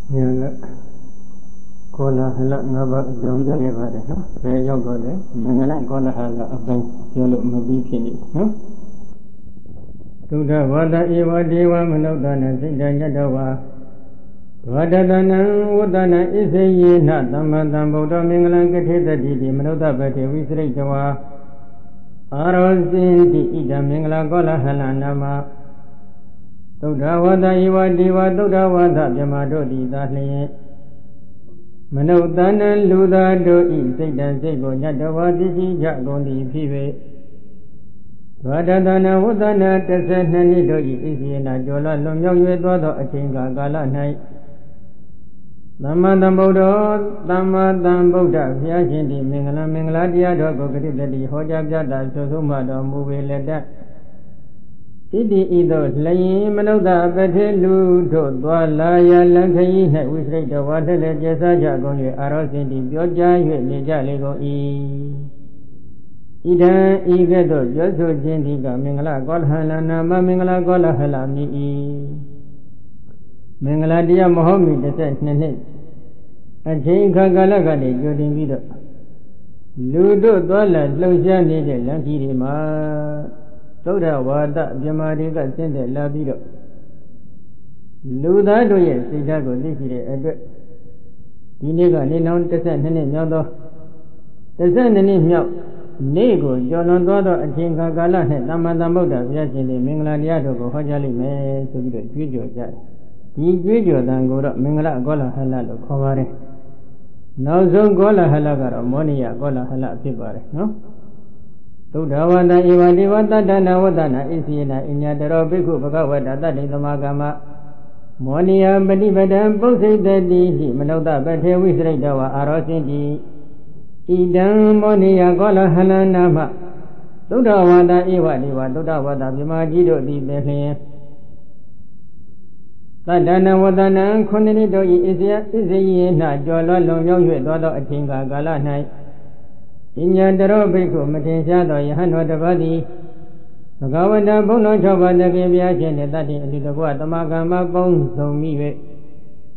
Nhờ cô là ngã bạc giống như vậy đấy, về giao gọi đấy, mình lại cô là ở bên giao lộ mà bị phiền đi, tu đa vada iwa dewa manodana sita nhadawa vadadana udana isayena tamatan buddha mingalan kathitati manodabate visritawa arosinti ida mingala kola halanama Tuddha vada iwa dewa tuddha vada byamadodi dahlye Manodana luda doi sita siko nyadawa disi jagondi phive Vadadana udana tasanani doi isyena jola lumyaw yue twado achinga kala nai Dhamma Buddha Vyashindi Mingala Diya Doko Kritati Hoja Pyata Susuma Do Muve Leda Iti Ido Slayi Manauda Pate Lu Do Dwalaya Lankayi Hai Visrita Vatale Jasa Jagon Yue Arosindi Byoja Yue Neja Lego I Ida Igato Joso Jindika Mingala Kolhala Nama Mingala Kolhala Mi I Mingala Diya Mohomi Desa Nene Achinka Galagani Jodin Vido Ludo Dwala Lausha Nede Lankirima Toda Wada Byamadika Sende Labido Luda Doye Sidago Lishire Edwe Diniga Ninon Tesa Nene Nyodo Tesa Nene Myo Nego Jolon Dodo Achinka Gala Namada Buddha Vyashindi Mingala Diya Doko Hojali Me Subido Jujo Jai Jujo Dangura Mingala Gola Halalo Kovare Nauzo Gola Halagara Monia Gola Hala Pibare no Tuddha vada iwa dewa tadana vadana isyena inyadaro bhikkhu bhagavata tati samagama Monia Badibada Bhusaitati Manauda Pate Visritawa Arosinti Idam Monia Gola Halanama Tuddha vada iwa dewa Tuddha vada Bhimajido Di Behle Tadana vadana Khunini Doi Isyena Jola Lumyaw Yue Twado Achinga Kala Nai Inyadaro Bhikkhu Matin Shado Yahano Dabadi Bhagavata Bhuno Chobadaki Vyashindi Tati Aditagwa Tamagama Bong Somiwe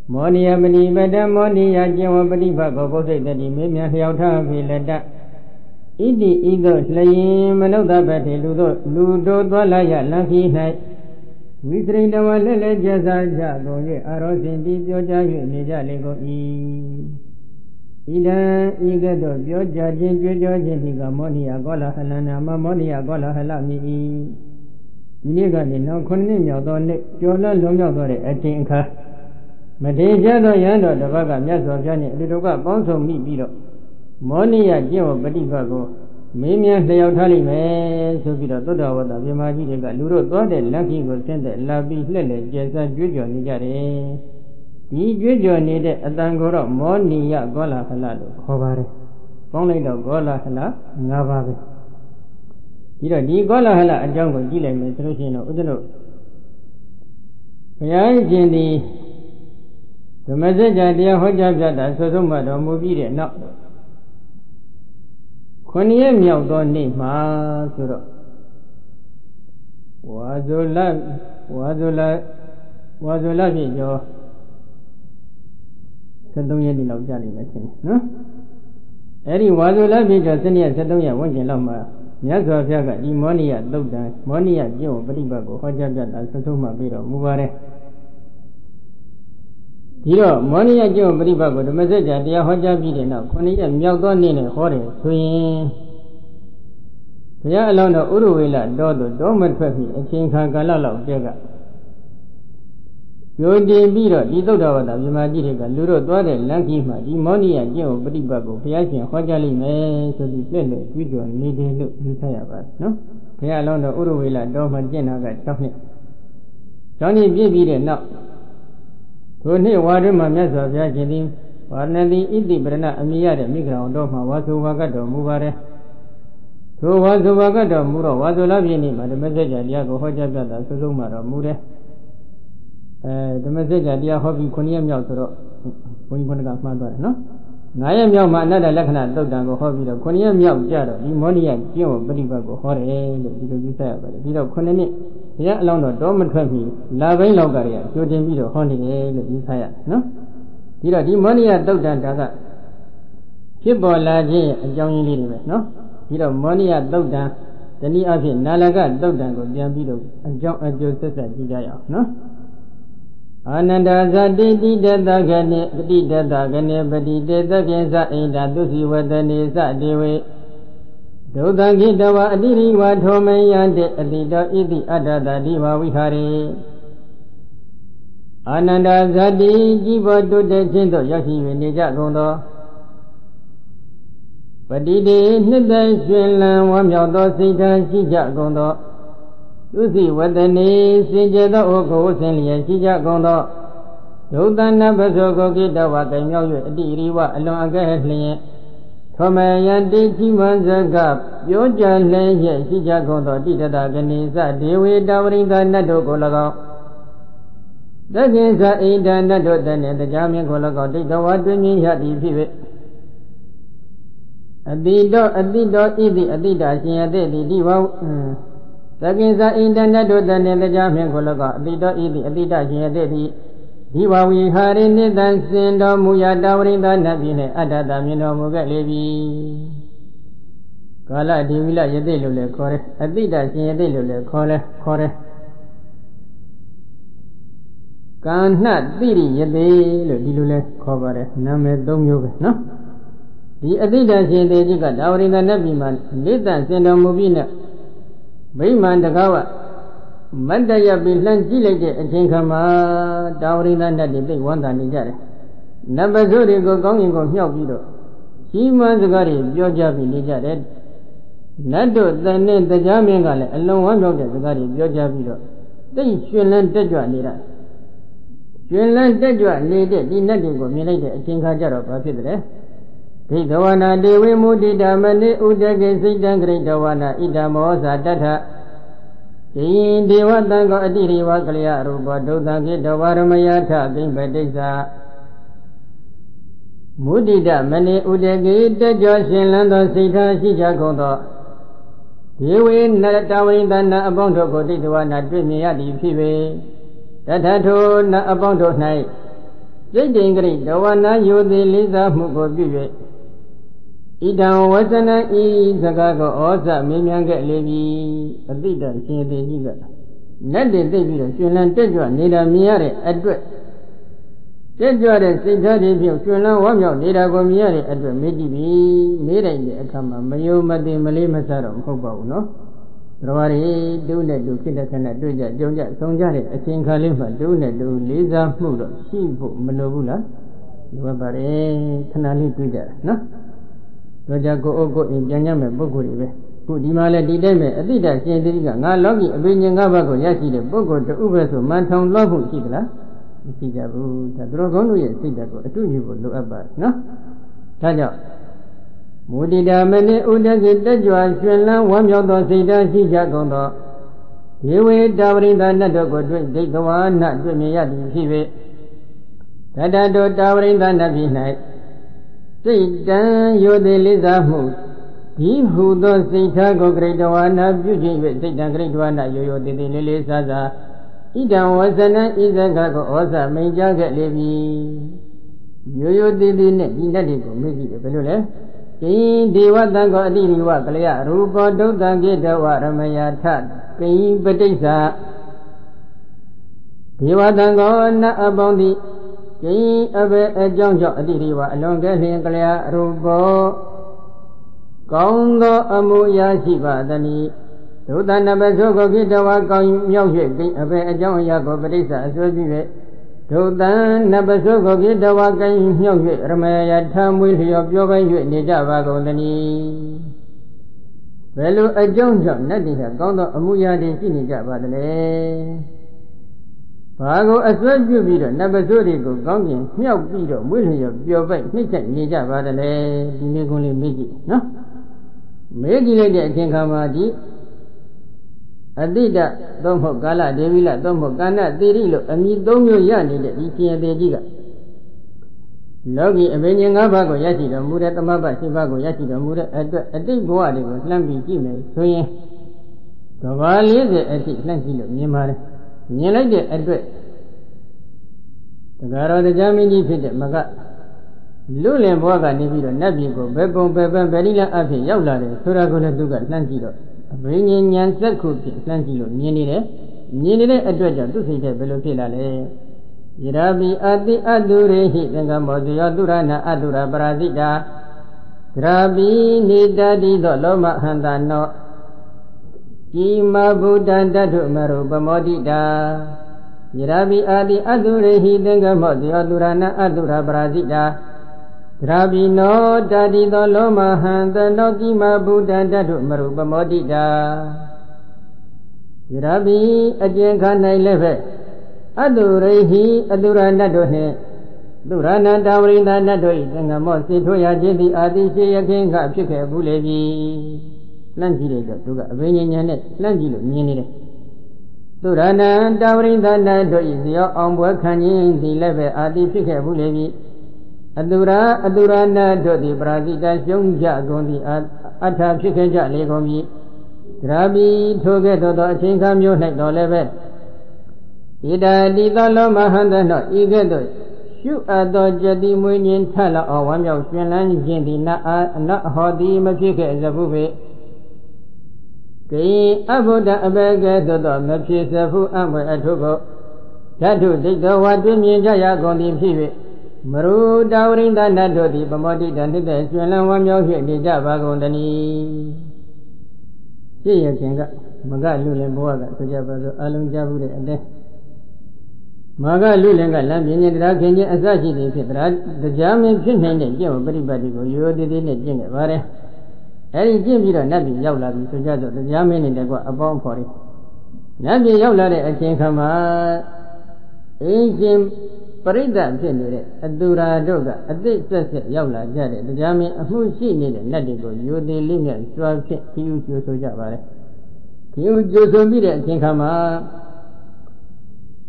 Monia Badibada Monia Jewa Badibako Bhusaitati Mimya Hyauta Vilada Iti Ido Slayi Manauda Pate Ludo Dwalaya Lanki Nai Visritawa Lele Jasa Jago Yue Arosinti Byoja Yue Neja Lego I Ida Igato Byoja Jin Jujo Jintika Monia Gola Halana Ma Monia Gola Halami I Niga Nino Kunni Myodo Nik Jola Lumyaw Dore Achinka Madeja Do Yando Dabaga Myaso Pyani Aditoka Bonso Mi Bido Monia Jewa Badibako Mimya Hyaw Thali Me Subido Tuddha Vada Vyamajidika Luro Twade Lanki Ko Sende Labi Lele Jesa Jujo Nijare Di Jujo Nide Atangoro Monia Gola Halalo Kovare Ponglido Gola Hala Ngababe Ida Di Gola Hala Ajango Jile Me Srushino Udano Vyashindi Dhamasaja Diya Hoja Pyata Susuma Do Mubire No Khuniye Myaw Do Ni Ma Suro Wazula Pijo Setongye Di Lau Jali Machine no Eri Wazula Pijo Seniya Setongye Wanchin Lau Ma Myaswa Phyaga Di Monia Dukdan Monia Jewa Badibako Hoja Pyata Susuma Biro Mubare Diro Monia Jewa Badibako Dhamasaja Diya Hoja Pide No Khuniye Myaw Do Ni Hore Suyin Bhaya Alona Uruvela Dodo Doma Thwekhi Achinka Kala Lau Jega Yodi Biro Di Tuddha Vada Vyamajidika Luro Twade Lanki Ma Di Monia Jewa Badibako Vyashin Hojali Me Sudi Lele Jujo Nide Lu Yusaya Bad no Bhaya Alona Uruvela Doma Jenaga Chokni Chokni Bide No Thoni Wadima Myaswa Vyashindi Varnadi Iti Brana Amiyade Migra Doma Vasu Vagato Mubare So Vasu Vagato Muro Vasula Vini Ma Dhamasaja Diya Ko Hoja Pyata Susuma Do Mure Dhamasaja Diya Hobi Khuniye Myaw Suro Khuni Khunaka Madware no Ngaya Myaw Ma Anada Lakhana Tukdan Ko Hobi Do Khuniye Myaw Jado Di Monia Jewa Badibako Hore Lo Dido Yusaya Bade Dido Khunini Bhaya Alona Doma Thwekhi Labain Laukariya Jodin Bido Hondi Lo Yusaya no ဒီတော့ဒီမောနိယသုတ်တံဒါကဖြစ်ပေါ်လာခြင်းအကြောင်းရင်းလေးတွေပဲနော်ဒီတော့မောနိယသုတ်တံတနည်းအားဖြင့်နာလကသုတ်တံကိုပြန်ပြီးတော့အကြောင်းအကျိုးဆက်ဆက်ကြည့်ကြရအောင်နော်အာနန္ဒာဇတိတိတတဂနေပတိတတဂနေပတိတေသကေသဣန္ဒသုစီဝတနေသဒေဝေဒုသံခိတဝအတိရိဝထောမယံတေအတိတောဣတိအတ္တတတိဝဝိဟာရေအာနန္ဒာဇတိကြီးပေါ်တိုးတက်ခြင်းသို့ရောက်ရှိ၍နေကြကုန်သောပတိတေနှစ်သက်ရှင်လန်းဝမ်းမြောက်သောစိတ်ဓာတ်ရှိကြကုန်သောသုစီဝတနေစင်ကြယ်သောဩကိုဆင်းလျက်ရှိကြကုန်သောဒုသနပဇောကိုကိတဝကံမြောက်၍အတိရိဝအလွန်အကဲလျင်ထောမယံတိတိမဇကပြောကြလျက်ရှိကြကုန်သောတိတတကနေသဒေဝေတဝရိသနတ်တို့ကို၎င်းသက္ကေသဣဒနတ်တို့တည်းနှင့်တရားမြင်ကို၎င်းဒိဋ္ဌဝါတွင်မြင်ရသည်ဖြစ်၍အတိတောဣတိအတိတာရှင်ရတဲ့ဒီဝသက္ကေသဣဒနတ်တို့တည်းနှင့်တရားမြင်ကို၎င်းအတိတောဣတိအတိတာရှင်ရတဲ့ဒီဝဝိဟာရိနိတံစင်တော်မူရာတဝရိသနတ်ပြည်နှင့်အတ္တတမြင်တော်မူခဲ့လေပြီကာလဒေဝိလယသိလို့လည်းခေါ်တယ်အတိတာရှင်ယသိလို့လည်းခေါ်တယ်ကာဏတိရိယသိလို့ဒီလိုလဲခေါ်ပါတယ်နာမည်၃မျိုးပဲနော်ဒီအတိတရှင်သေးကြီးကဒါဝရိန္ဒနတ်ပြည်မှာလိတ္တစင်တော်မူပြီးနဲ့ဗိမာန်တကားဝမတ္တရပြီးလှမ်းကြည့်လိုက်တဲ့အချိန်ခါမှာဒါဝရိန္ဒနတ်တွေသိဝမ်းသာနေကြတယ်နတ်ပဇုတွေကိုကောင်းကင်ကိုမြှောက်ပြီးတော့ကြီးမားစကားတွေပြောကြပြီးနေကြတယ်နတ်တို့တန်နဲ့တရားမင်းကလည်းအလွန်ဝမ်းမြောက်တဲ့စကားတွေပြောကြပြီးတော့သိရှင်လန်းတက်ကြွနေတာရှင်လန်းတက်ကြွနေတဲ့ဒီနတ်တွေကိုမြင်လိုက်တဲ့အချိန်ခါကျတော့ဘာဖြစ်တယ်ဒိဋ္ဌဝနာဒေဝေမုဒိတာမနိဥဒကေစိတ်တံဂရိတဝနာဣဒမောဇာတထဒီဒေဝတံကောအတိရိဝကလျရူပဒုသံကိတဝရမယထသိမ့်ပတိစ္ဆာမုဒိတမနိဥဒကေတက်ကြွရှင်လန်းသောစိတ်ထားရှိကြကုန်သောဒေဝေနတဝိန္ဒနာအပေါင်းတို့ကိုဒိဋ္ဌဝနာတွေ့မြင်ရသည်ဖြစ်ပေတထထိုနအပေါင်းတို့၌စိတ်တိင်္ဂရိတဝနာယိုသည်လေးစားမှုကိုပြု၍ဣဒံဝဇနံဤစကားကိုဩဇမေးမြန်းခဲ့လေပြီအတိတရှင်သေးကြီးကနတ်တွေသိပြီးတော့ရှင်လန်းတက်ကြွနေတာမြင်ရတဲ့အတွက်တက်ကြွတဲ့စိတ်ဓာတ်တွေဖြင့်ရှင်လန်းဝမ်းမြောက်နေတာကိုမြင်ရတဲ့အတွက်မေးကြည့်ပြီမေးတိုင်းတဲ့အခါမှာမယုံမသိမလေးမစားတော့မဟုတ်ပါဘူးနော်တော်ရည်တူနဲ့တူဖြစ်တဲ့ခဏတွေ့ကြကြုံကြဆုံးကြတဲ့အချိန်ခါလေးမှာတူနဲ့တူလေးစားမှုတော့ရှိဖို့မလိုဘူးလားလိုပါပါတယ်ခဏလေးတွေ့ကြတာနော်တို့ကြကိုအုပ်ကိုအိမ်ပြန်ကြမဲ့ပုဂ္ဂိုလ်တွေပဲခုဒီမှာလဲဒီတိုင်းပဲအတိတ်ရှင်သတိကငါလောကီအဘိညာဉ်၅ပါးကိုရရှိတဲ့ပုဂ္ဂိုလ်တူပဲဆိုမှန်ထောင်လို့ဖို့ရှိသလားမရှိကြဘူးဒါသူတော်ကောင်းတို့ရဲ့စိတ်ဓာတ်ကိုအတူညီဖို့လိုအပ်ပါတယ်နော်ဒါကြောင့်မုဒိတာမနိဥဒကိတက်ကြွရှင်လန်းဝမ်းမြောက်သောစိတ်ဓာတ်ရှိကြကုန်သောယေဝေတာဝရိန္ဒနတ်တို့ကိုတွေ့ဒိဋ္ဌဝါနတွေ့မြင်ရသည်ဖြစ်၍တတတောတာဝရိန္ဒနတ်ပြည်၌စိတ်တံယိုသည်လေးစားမှုဒီဟုသောစိတ်ထားကိုဂရိတဝါနာပြုခြင်း၍စိတ်တံဂရိတဝါနာယိုသည်သည်လေးလေးစားစားဣဒံဝဇနံဤစကားကိုဩဇမိန်ကြားခဲ့လေပြီယိုသည်သည်နဲ့ဒီနတ်တွေကိုမေ့ကြည့်တယ်ဘယ်လိုလဲကိဒေဝတံကောအတိရိဝကလျရူပဒုသံကိတဝရမယထကိပတိစ္ဆာဒေဝတံကောနတ်အပေါင်းသည်ကိအဘေအကြောင်းကြောင့်အတိရိဝအလွန်ကဲလျင်ကလျရူပကောင်းသောအမှုရာရှိပါသနည်းဒုသနပဇောကိုကိတဝကောင်းမြောက်၍ကိအဘေအကြောင်းအရာကိုပတိစ္ဆာအစွဲပြု၍ဒုသနပဇောကိုကိတဝကိုင်းမြောက်၍ရမယထမွေးလျော်ပြောပိုင်း၍နေကြပါကုန်သနည်းဘယ်လိုအကြောင်းကြောင့်နတ်တွေဟာကောင်းသောအမှုရာတွေရှိနေကြပါသလဲဘာကိုအစွဲပြုပြီးတော့နတ်ပဇောတွေကိုကောင်းကျင်မြောက်ပြီးတော့မွေးလျော်ပြောပိုင်းနှိမ့်ဆက်နေကြပါသလဲဒီနေ့ကုန်းလေးမေးကြည့်နော်မေးကြည့်လိုက်တဲ့အချိန်ခါမှာဒီအတိတသို့မဟုတ်ကာလဒေဝိလသို့မဟုတ်ကာဏတိရိလို့အမည်၃မျိုးရနေတဲ့ဒီရှင်သေးကြီးကလောကီအဘိညာဉ်၅ပါးကိုရရှိတော်မူတဲ့သမဘ၈ပါးကိုရရှိတော်မူတဲ့အတွက်အတိတ်ဘဝတွေကိုလှမ်းပြီးကြည့်မယ်ဆိုရင်ကဘာ40အထိလှမ်းကြည့်လို့မြင်ပါတယ်မြင်လိုက်တဲ့အတွက် Garo the Jamini Fit, Maga Lulin Boga Nibido, Nabigo, Bepon, Bepon, Berilla Afi, Yaula, Suragona Duga, Lantido, bringing Yan Sakupi, Lantilo, Nini, a dredger to see the Velopilla. Irabi Adi Adure, Hitangamozi, Adurana, Adura, Brazida, Grabi, Nidadi, Loma, Handano, Ima Buddha, Dadu, Maruba Modida. Irabi Adi Adure Hidangamozi Adurana Adura Brazida Drabi no Dadi the Loma Handa Nogima Buddha Dadu Maruba Modida Irabi Ajenkana Leve Adurehi Adurana Dohe Durana Dawrinda Nadoi Dangamosi Toya Jedi Adi Shayakinga Pika Bulevi Lanjire Duga Vinyanet Lanjilo Ninire Durana Dawrinda Nado is your own work canyon, the level Adi Pika Bulevi Adurana do the Brazil, young Jagon, the Ata Pika Legomi Rabi Togeto, the Chinkam, you like no level. Ida Didalo Mahanda, no Egedo. You are the Jadi Munian Tala or one of Switzerland, Jendi, not Hodi Mapika as a movie. Abuda Abega, the Mapisa, who am at Togo. Tatu, take the what Jimmy Jaya Gondi Pivi. Maru Dowring the Nado, the Bamodi, and the Switzerland, one of the Java Gondani. See you, Kinga, Maga Lulan Boga, to Java, Alum Javu, and then Maga Lulan, Lambian, Rakin, Azaji, the German Chin, everybody go, you did in a jingle. Any Jim Nabi Yaula, to judge the German in the bomb for it. Nabi Yaula, I think, come Jim Parida, Adura Doga, a bit Yaula, Jade, the German, who she needed, Nadigo, you the linear, 12 you so Java. You just a minute, think, come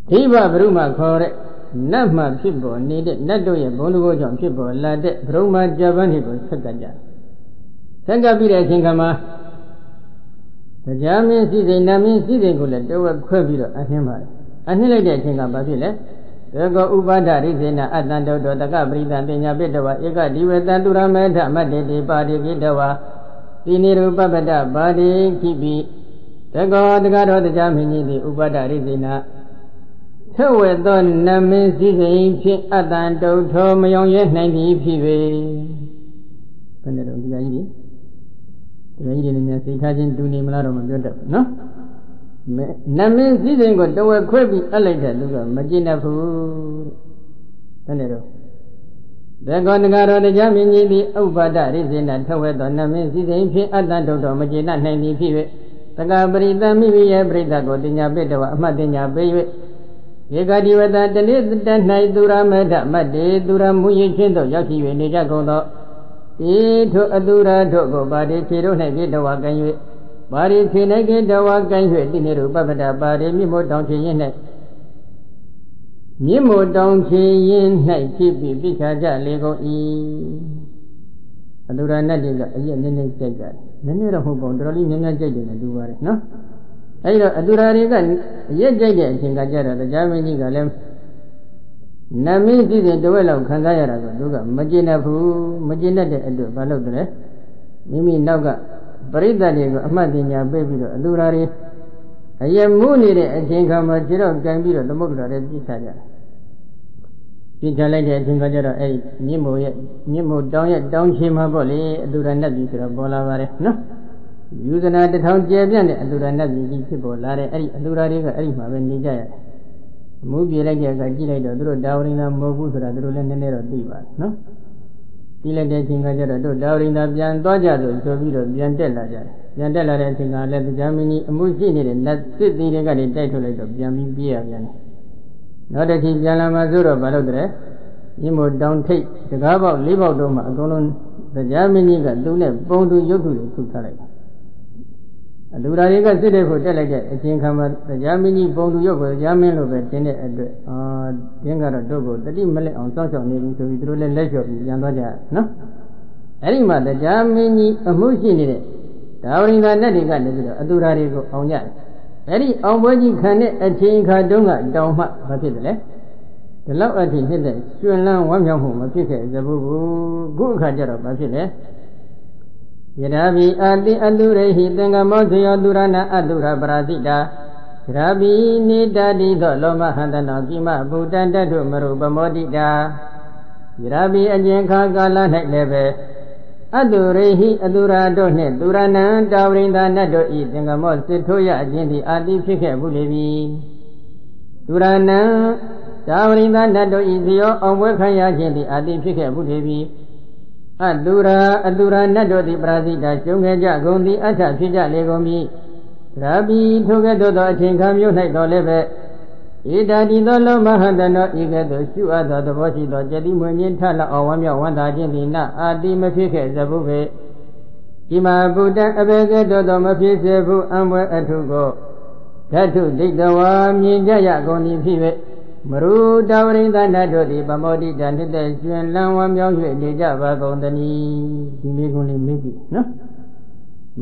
Tiba Bruma correct, Nama people needed, Nadoya, Bonugo, John people, Lade, Bruma Javanigo, Sakaja. Sangabira Kingama The German season, Namin season, go were Quaviro at him. Annihilate Kingabile. They go Ubada, Rizena, Adando, the Gabri, and Dina Bedova, Ega, Diva, Meta, Made, Badi, Vidova, Diniru Babada, Badi, Kibi. They go the God of the Germany, the Ubada, Rizena. So we're done, Namin season, Adando, Tomayon, 90 PV. Italian do name no? Namin season got the word Quabi Alaja, Magina food. They're going to go on the Jamini, the Ubada, Rizin, and Towed on Namin season, Adando, Magina, 90 PV. The Gabri, the Mivia, Brida, Godinia, Bedova, Madinia, Baby. You got you at the list that night, Dura Meda, Made, Dura Muyi Chindo, Yaki, Nijago. To Adura Dogo, Badi, Tiro, Nagita Wagan, Badi, Tinagita Wagan, Diniru, Babada, Badi, Mimo Donkey in it. Mimo Donkey in night, Tipi, Pikaja, Lego E. Adura Nadiga, a yen Jaga. None of whom rolling in a Jagan and do worry, no? Adura Regan, yet Jagan, Kingajara, the Germany Galem. Nami season the well of Kangayara, Duga, Magina Fu, Magina de Edu, Balodre, Mimi Naga, Barida, Amadinia, baby, Adurari. I am mooned and think how much Gambiro, the Mogla, Pitaja. Pitalaja, Kingajara, Nemo, down Shimaboli, Duranabi, Bolavare, no? Use another town Javian, Duranabi, people, Lare, Adurari, Arima, when Nijaya. Movie like a Gila, Dro, Dowring and Mogus, Radrulan and Nero Diva, no? Kila dancing Gajara, Dowring the Jan Dodger, Soviro, Jantella, Jantella dancing, I let the Germany, Musini, and that city got a title of Jami Biagan. Not that he's Yalamazuro, Balodre, Imo down take the Gaba, live out of Magolon, the Germany got Dune, Bone to Yoku to Kale. Adurariga city for delegate, I think the Germany bone to Yoko, Yamin of a tenant at Jangara Dogo, the Dimale on social name to withdraw the leisure of Yandaja, no? Erima, the Germany, a motion in it. Dowring the Nadiga, Adurarigo on Yat. Very unworthy can a chain Cardunga, down Patidle. ဒီလောက်အထိနေတဲ့ကျွန်းလန်းဝမ်းမြောက်မှုမဖြစ်ခဲ့သဘူးခုအခါကျတော့ဘာဖြစ်လဲယရာဘိအာတိအတုရိဟိသင်္ကမောဇယောတုရဏအတုရပရာဇိတာယရာဘိနိတတိသောလောမဟန္တနောကိမဗုဒ္ဓံတတုမရုပမောတိတာယရာဘိအကျဉ်ခါကာလ၌လည်းပဲအတုရိဟိအတုရာတို့နှင့်တုရဏံတာဝရိန္ဒနတ်တို့ဤသင်္ကမောစစ်ထိုးရအခြင်းသည်အာတိဖြစ်ခဲ့ဘူးလေပြီတုရဏံတာဝရိန္ဒနတ်တို့ဤဇယောအောင်ပွဲခံရခြင်းသည်အာတိဖြစ်ခဲ့ဘူးလေပြီအတုရာနတ်တို့သည်ပရာဇိတာကျုံခဲ့ကြကုန်သည်အထဖြစ်ကြလေကုန်ပြီရာဘီထိုကဲ့သို့သောအချိန်ခါမျိုး၌တော်လည်းပဲဧတာတိသောလောမဟန္တနောဤကဲ့သို့ရှုအပ်သောသဘောရှိသောကြတိမွေမြင့်ထလောက်အောင်ဝမ်းမြောက်ဝမ်းသာခြင်းသည်နအာတိမဖြစ်ခဲ့သဘူးပေဒီမှာဗုဒ္ဓအဘေကဲ့သို့သောမဖြစ်စေဘူးအံပွဲအထုကိုဓာတုဒိဋ္ဌဝါမြင်ကြရကုန်သည်ဖြစ်၍မရူတာဝရိန္ဒနတ်တို့သည်ပမောတိတံနှစ်သက်ကျွင်လန်းဝမ်းမြောက်၍နေကြပါကုန်သနည်းဒီလေးကုန်းလေးမေးကြည့်နော်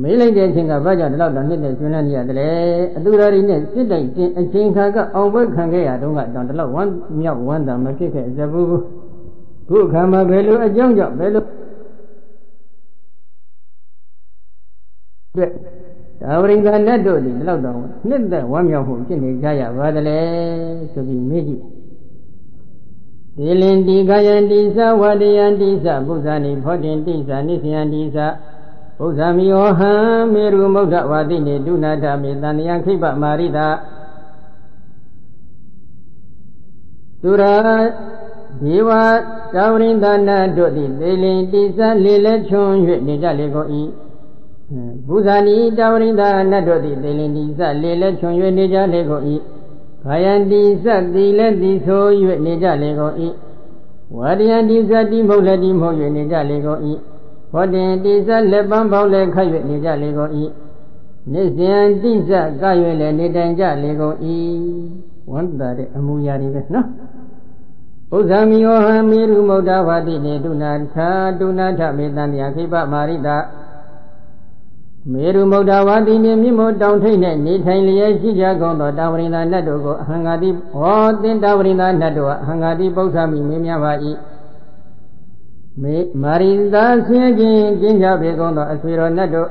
မေးလိုက်တဲ့အချိန်ကဘာကြောင့်ဒီလောက်တော့နှစ်သက်ကျွင်လန်းနေရတယ်လဲအတူတော်ရီနဲ့စစ်တိုက်ခြင်းအချိန်ခါကအောင်ပွဲခံခဲ့ရတော့ကတော့ဒီလောက်ဝမ်းမြောက်ဝမ်းသာမဖြစ်ခဲ့သဘူးခုအခါမှာဘယ်လိုအကြောင်းကြောင့်ဘယ်လိုအတွက်ဒါဝရိန္ဒနတ်တို့သည်ဒီလောက်တော့နှစ်သက်ဝမ်းမြောက်မှုဖြစ်နေကြရပါသလဲဆိုပြီးမေးကြည့်ဒေလင်တိကာယံတိသဝတယံတိသပုဇာနိဖောတင်တိသနိစယံတိသပုဇာမိယောဟံမေရုမုဒ္ဒဝါတိနေဒုနာထမေတန္တယံခိပမာရိတာသူရာဒေဝတာဝရိန္ဒနတ်တို့သည်ဒေလင်တိသလေလဲချွန်၍နေကြလေကုန်၏ဘုဇာနိတာဝရိန္ဒနတ်တို့သည်သေလင်တိစလေလဲချွန်၍နေကြလေကုန်၏ခာယံတိစတိလဲတိဆို၍နေကြလေကုန်၏ဝါဒယံတိစတိမဟုတ်လည်းတိမဟုတ်၍နေကြလေကုန်၏ဘောတင်တိစလက်ပန်းပေါင်းလည်းခတ်၍နေကြလေကုန်၏နိစ္စယံတိစက၍လည်းနေတိုင်ကြလေကုန်၏ဝန္တာတဲ့အမူအရာတွေပဲနော်ဥဇာမိယောဟံမေရုမုဒ္ဒဝါတိနေဒုနာထမေတန္တယခိပမာရိတာမေရုမုဒ္ဒဝါတိနေမြင့်မို့တောင်ထိပ်နဲ့နေထိုင်လျက်ရှိကြကုန်သောတာဝရိန္ဒနတ်တို့ကိုအဟံဃာတိဟောသင်တာဝရိန္ဒနတ်တို့အဟံဃာတိပု္ပ္ပာမိမေးမြပါ၏မေမာရိတာဆင်းခြင်းကျင်းကြပေကုန်သောအဆွေတော်နတ်တို့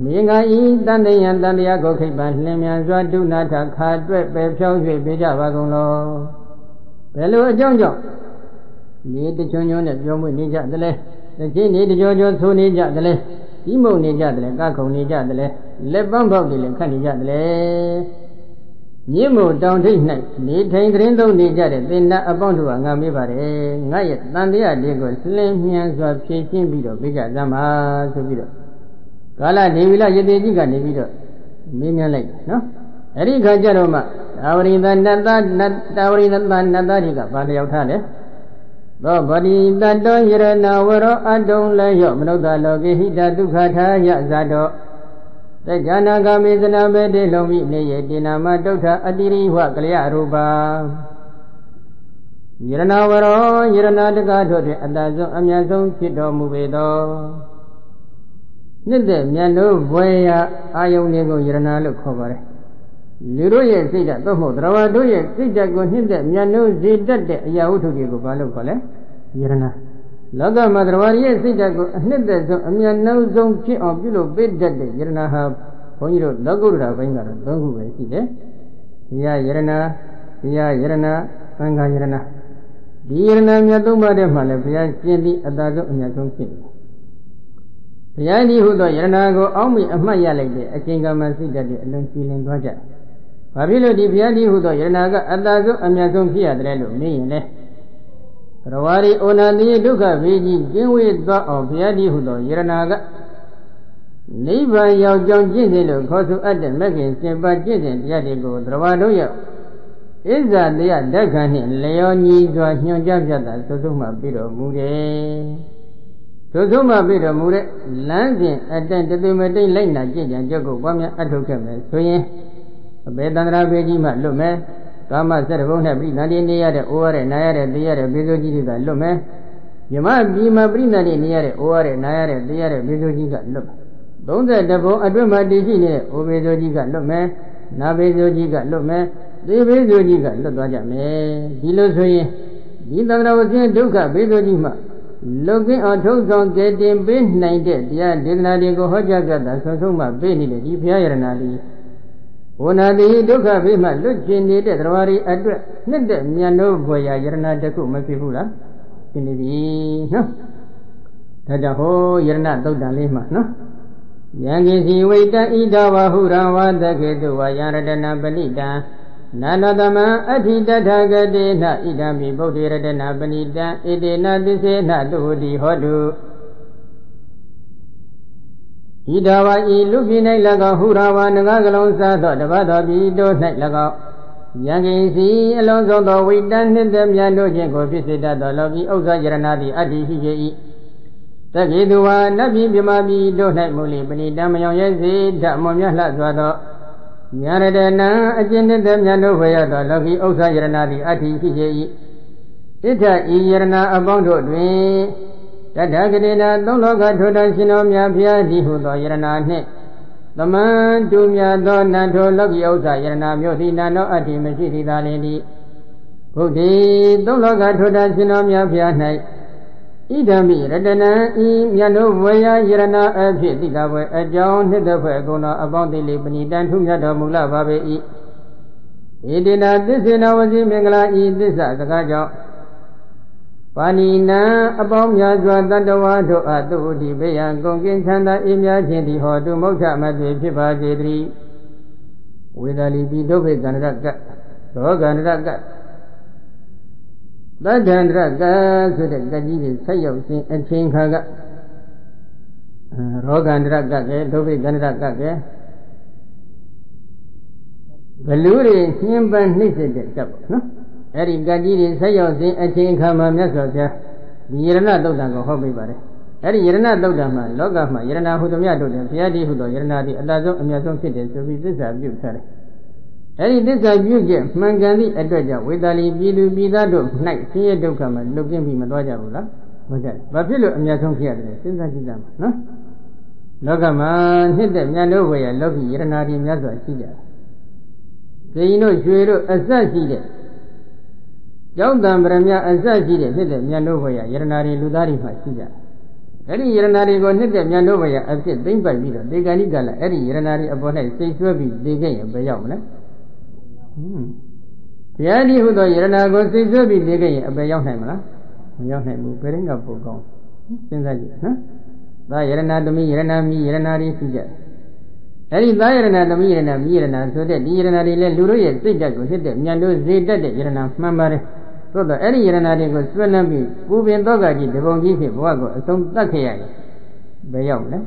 မေငါဤတန်တယံတန်တရားကိုခိပ္ပံလင်းမြန်စွာဒုနာထခါတွဲ့ပဲဖြောင်း၍ပေးကြပါကုန်လောဘယ်လိုအကြောင်းကြောင့်နေတချွန်းချွန်းနဲ့ပြောမွေးနေကြသလဲတချင်းနေတကြောကြောဆိုနေကြသလဲဒီမုံနေကြတယ်ကခုံနေကြတယ်လက်ပန်းပေါက်တွေလည်းခတ်နေကြတယ်မြင့်မို့တောင်ထိပ်၌နေထိုင်သတင်းသုံးနေကြတဲ့သင်္ဍအပေါင်းတို့ကငါမေးပါတယ်ငါရဲ့တန်တရားတွေကိုလင်းမြန်စွာဖြည့်ရှင်းပြီးတော့ပြကြသမ်းပါဆိုပြီးတော့ကာလဒေဝီလယတိကြီးကနေပြီးတော့မေးမြန်းလိုက်နော်အဲ့ဒီခါကျတော့မှတာဝရိန္ဒနတ်သားတွေကဘာလျောက်ထားလဲသောဗတိတတောယရဏဝရောအတုံလည်းရောမနုဿလောကေဟိတဒုက္ခထာယဇာတောသက္ကနာဂမေသနာဘေတိလုံးမိနေယတိနာမတုဋ္ဌအတိရိဝကလျရူပါယရဏဝရောယရဏတကတို့တွင်အတဆုံးအမြတ်ဆုံးဖြစ်တော်မူပေသောနှစ်သက်မြတ်လို့ဘွယ်ရအာယုန်တွေကိုယရဏလို့ခေါ်ပါတယ်လူတို့ရဲ့စိတ်ဓာတ်သို့မဟုတ်တရားဝတို့ရဲ့စိတ်ဓာတ်ကိုနှစ်သက်မြတ်လို့စေတတ်တဲ့အရာဝတ္ထုတွေကိုဘာလို့ခေါ်လဲယရဏလောကမှာတရားရဲ့စိတ်ဓာတ်ကိုအနှစ်သက်ဆုံးအမြတ်နှုတ်ဆုံးဖြစ်အောင်ပြုလုပ်ပေးတတ်တဲ့ယရဏဟာဘုန်းကြီးတို့လောကုတ္တရာဘိန်းကတော့၃ခုပဲရှိတယ်။တရားယရဏသံဃာယရဏဒီယရဏမြတ်သုံးပါးထဲမှာလည်းဘုရားကျင့်ပြီးအတာဆုံးအမြတ်ဆုံးဖြစ်တယ်။ဘုရားကြီးဟူသောယရဏကိုအောက်မေ့အမှတ်ရလိုက်တဲ့အချိန်ကမှစိတ်ဓာတ်တွေအလုံးကြည်လင်သွားကြတယ်။ဘာဖြစ်လို့ဒီဘုရားကြီးဟူသောယရဏကအတာဆုံးအမြတ်ဆုံးဖြစ်ရတယ်လို့မေးရင်လေရဝါရီဩနာတိဒုက္ခဘေးကြီးကျင်းဝေးသွားအောင်ဘုရားကြီးဟူသောယရဏကနိဗ္ဗာန်ရောက်ကြောင်းကျင့်တယ်လို့ခေါ်ဆိုအပ်တဲ့မဂ္ဂင်7ပါးကျင့်တဲ့တရားတွေကိုသရဝါတို့ရဲ့ဣဇာတရားဓက္ခံနှင့်လျော်ညီစွာညွှန်ကြားပြတာသုဆုံးမှပြီးတော်မူတယ်။သုဆုံးမှပြီးတော်မူတဲ့လမ်းစဉ်အတန်တသွေမတိတ်လိုက်နာကျင့်ကြံကြုတ်ကိုပွားများအထုတ်ခဲ့မယ်ဆိုရင်အဘေတန္တရာဘေကြီးမှလွတ်မယ်။ကာမစက်တဘုံနဲ့ပြိဏာတိနေရတဲ့အိုးရတဲ့နာရတဲ့သိရတဲ့ဘေဇိုကြီးတွေကလွတ်မယ်။မြမပြီးမှပြိဏာတိနေရတဲ့အိုးရတဲ့နာရတဲ့သိရတဲ့ဘေဇိုကြီးကလွတ်မယ်32ဘုံအတွင်းမှာတည်ရှိနေတဲ့အိုဘေဇိုကြီးကလွတ်မယ်နာဘေဇိုကြီးကလွတ်မယ်သေဘေဇိုကြီးကလွတ်သွားကြမယ်ဒီလိုဆိုရင် ဒီသံဃာဝဆင်းဒုက္ခဘေးဆိုကြီးမှလွတ်ကင်းအောင်ထုံးဆောင်ကယ်တင်ပေးနိုင်တဲ့တရားဒေသနာတွေကိုဟောကြားကြတာဆုံးဆုံးမှပေးနေတဲ့ဒီဘုရားယရနာလေးဝနာတိဒုက္ခဘေးမှလွတ်ကျင်နေတဲ့တရားတွေအတွက်နှစ်တဲ့မြတ်လို့ဘွယ်ရာယရနာတစ်ခုမဖြစ်ဘူးလားဖြစ်နေပြီနော်ဒါကြောင့်ဟောယရနာသုတ်တံလေးမှာနော်ယံကိစီဝိတံဣဒဝဟုရံဝသကေတုဝယရတနာပဏိတံနာနတမံအဋ္ဌိတထဂတေနဣဒံမိဗုဒ္ဓေရတနာပဏိတံဣတေနသစ္စေနတုဟတိဟောတုဣဒဝဤလူပြည်၌၎င်းဟုရဝနဂကလုံးစားသောတပတ်တော်ပြည်တို့၌၎င်းယံကိစီအလုံးစုံသောဝိတံနှင့်သည်မြတ်တို့ခြင်းကိုဖြစ်စေတတ်သောလောကီဥစ္စာယရနာသည်အတ္တိရှိ၏တကိတုဝါနတ်ပြည်မြမပြည်တို့၌မူလိပဏိတံမယောင်ရဲစေဓမ္မမြတ်လှစွာသောညာရတနာအကျဉ်းတဲ့မြတ်တို့ဝေရသောလောကီဥစ္စာယရနာသည်အတ္တိရှိ၏ဣဋ္ဌဤယရနာအပေါင်းတို့တွင်တထဂတိနာသုံးလောကထိုတန်ရှင်တော်မြတ်ဖျားသည်ဟုသောယရနာနှင့်သမန်တူမြတ်သောနတ်ထိုလောကီဥစ္စာယရနာမျိုးသည်နာနောအတ္တိမရှိသည်သာလျှင်သည်ဘုဒ္ဓေသုံးလောကထိုတန်ရှင်တော်မြတ်ဖျား၌ဣဒံမိရတနံဤမြတ်တို့ဝေယယရနာအဖြစ်တိကဘွယ်အကြောင်းနှစ်သက်ဖွယ်အကုန်သောအပေါင်းတိလေးပဏိတံထုမြတ်တော်မူလာပါပေ၏ဣတိနာသစ္စေနဝစီမင်္ဂလာဤသစ္စာစကားကြောင့်ပါဏိနံအပေါင်းများစွာတတ္တဝါတို့အားသူဥတိဘေယံကုန်ကင်းချမ်းသာအေးမြခြင်းသည်ဟောတုမုဋ္ဌမသွေဖြစ်ပါစေတည်းဝေဒာလီပိဒုဗ္ဗေကန္တရကသောကန္တရကသတ္တန္တရကဆိုတဲ့ကကြီးတွေဆက်ရောက်ခြင်းအချင်းခါကရောဂန္တရကကဲဒုဗ္ဗေကန္တရကကဲဘလူတွေညှင်းပန်းနှိမ့်စစ်တဲ့ချက်ပေါ့နော်အဲ့ဒီကကြီးတွေဆက်ရောက်ခြင်းအချင်းခါမှာမြတ်စွာဘုရားဒီယရဏသုတ်တံကိုဟောပေးပါတယ်အဲ့ဒီယရဏသုတ်တံမှာလောကမှာယရဏဟုသမျှတို့တယ်ဘုရားတည်းဟုသောယရဏသည်အတ္တဆုံးအမြတ်ဆုံးဖြစ်တယ်ဆိုပြီးသစ္စာပြုထားတယ်အဲ့ဒီသစ္စာပြုချက်မှန်ကန်သည့်အတွက်ကြောင့်ဝေသာလီပြည်သူပြည်သားတို့၌ဆင်းရဲဒုက္ခမှာလွတ်ကင်းပြီးမသွားကြဘူးလားမကြဘူးဘာဖြစ်လို့အများဆုံးဖြစ်ရတယ်စဉ်းစားကြည့်ကြမှာနော်လောကမှာနှစ်တဲ့မြတ်တို့ဝေရလောကီယရနာတွေများစွာရှိကြတယ်ဂိင်တို့ရွှေတို့အစရှိတဲ့ကျောင်းတံပရမအစရှိတဲ့နှစ်တဲ့မြတ်တို့ဝေရယရနာတွေလူသားတွေမှာရှိကြတယ်အဲ့ဒီယရနာတွေကိုနှစ်တဲ့မြတ်တို့ဝေရအဖြစ်သိမ့်ပိုက်ပြီးတော့ဒေဂာနိကလည်းအဲ့ဒီယရနာတွေအပေါ်၌စိတ်ဆွဲပြီးနေခဲ့ရင်ဘယ်ရောက်မလဲဘုရားဒီဟုသောယရနာကိုစိတ်ဆွဲပြီးနေခဲ့ရင်အပယ်ရောက်နိုင်မလားမရောက်နိုင်ဘူးဘယ်ရင်ကပိုကောင်းစဉ်းစားကြည့်နော်သာယရနာသမီးယရနာမိယရနာတွေရှိကြအဲ့ဒီသာယရနာသမီးယရနာမိယရနာဆိုတဲ့ဒီယရနာတွေလည်းလူတို့ရဲ့စိတ်ဓာတ်ကိုဖြစ်တဲ့မြတ်တို့ဇေတတ်တဲ့ယရနာမှန်ပါတယ်သို့တော့အဲ့ဒီယရနာတွေကိုဆွဲလန်းပြီးပူပင်တော့ကကြီးတပုံကြီးဖြစ်ဘဝကိုအဆုံးသတ်ခဲ့ရရင်ဘယ်ရောက်မလဲ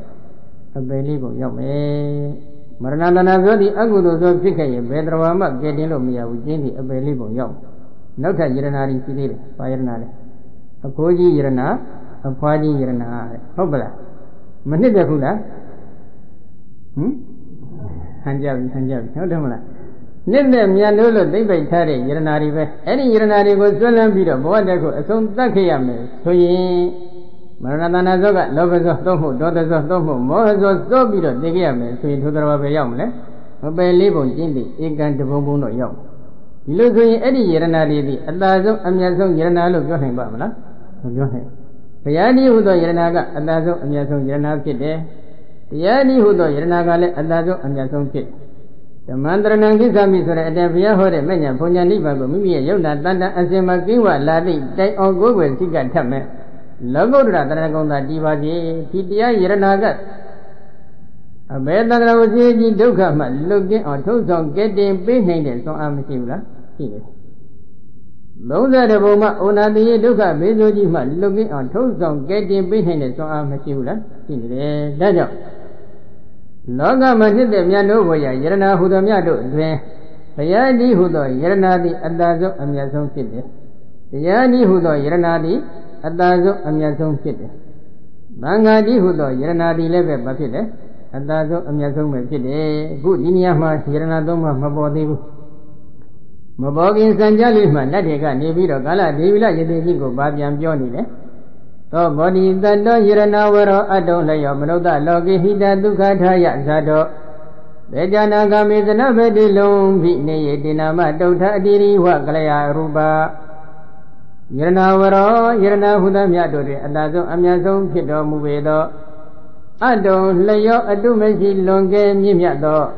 အပယ်လေးပုံရောက်မယ်မရဏတနာဆိုသည့်အကုသိုလ်ဆိုဖြစ်ခဲ့ရင်ဘယ်တော်မှကဲတင်လို့မရဘူးကျင်းပြီးအပယ်လေးပုံရောက်နောက်ထပ်ယရနာတွေရှိသေးတယ်ဘာယရနာလဲအဖိုးကြီးယရနာအဖွားကြီးယရနာဟုတ်ပလားမနှစ်သက်ဘူးလားဟန်ကြပြီဟုတ်တယ်မလားနှစ်သက်မြန်လို့သိမ့်ပိတ်ထားတဲ့ယရနာတွေပဲအဲ့ဒီယရနာတွေကိုဆွဲလန်းပြီးတော့ဘဝတည်းကိုအဆုံးသတ်ခဲ့ရမယ်ဆိုရင်မရဏတနာဇောကလောဘဇောသုံးမှုဒေါသဇောသုံးမှုမောဟဇောသောပြီးတော့သိခဲ့ရမယ်ဆိုရင်ထိုတော်ပဲရောက်မလဲမပယ်လေးပုံကျင်းပြီးဧကံတပုံပုံတော့ရောက်ဒီလိုဆိုရင်အဲ့ဒီယရနာတွေဒီအတာဆုံးအမြတ်ဆုံးယရနာလို့ပြောနိုင်ပါမလားမပြောနိုင်ဘုရားတည်းဟူသောယရနာကအတာဆုံးအမြတ်ဆုံးယရနာဖြစ်တယ်တရားတည်းဟူသောယရနာကလည်းအတာဆုံးအမြတ်ဆုံးဖြစ်ဓမ္မန္တရဏံကိစ္စမိဆိုတဲ့အတန်ဘုရားဟောတဲ့မညာဘုံညာနိဗ္ဗာန်ကိုမိမိရဲ့ယုံနာတန်တန်အစင်မှာကိဝလာသည့်တိုင်အောင်ကိုယ်ွယ်စိတ်ကထပ်မဲ့လောကုတ္တရတရဏဂုံသာတည်ပါစေဒီတရားယရနာကအဘယ်တန္တရာဝစီကြီးဒုက္ခမှလွတ်ကင်းအောင်ထုံးဆောင်ကဲတင်ပေးနိုင်တဲ့ဆွမ်းအားမရှိဘူးလားရှိတယ်30ဘုံမှာဩနာတိယဒုက္ခဘေးဆိုကြီးမှလွတ်ကင်းအောင်ထုံးဆောင်ကဲတင်ပေးနိုင်တဲ့ဆွမ်းအားမရှိဘူးလားရှိနေတယ်ဒါကြောင့်လောကမှာဖြစ်တဲ့မြတ်တို့ဘုရားယရနာဟူသောမြတ်တို့အတွင်ဘုရားဒီဟူသောယရနာသည်အတ္တဆုံးအမြတ်ဆုံးဖြစ်တယ်တရားဒီဟူသောယရနာသည်အတ္တဆုံးအမြတ်ဆုံးဖြစ်တယ်။သံဃာတိဟူသောယရနာတိလည်းပဲဘာဖြစ်လဲအတ္တဆုံးအမြတ်ဆုံးပဲဖြစ်တယ်။အခုဒီနေရာမှာယရနာသုံးပါးမပေါ်သေးဘူး။မပေါ်ခင်စံကြလေးမှလက်တွေကနေပြီးတော့ကာလဒေဝိလယတိကြီးကိုဗာပြန်ပြောနေတယ်။သောဘောဓိတတ္တောယရနာဝရောအတုံလျောမနုဿလောကေဟိတဒုက္ခထာယဇာတောဘေဇာနာဂမေသနဗတိလုံးဖိနေယတိနာမတုဋ္ဌအတိရိဝကလယရူပ Yernavaro, Yernahuda Miadori, Adazo, Amazon, Pido, Muvedo, Ado, Layo, Adumesi, Longe, Mimiado,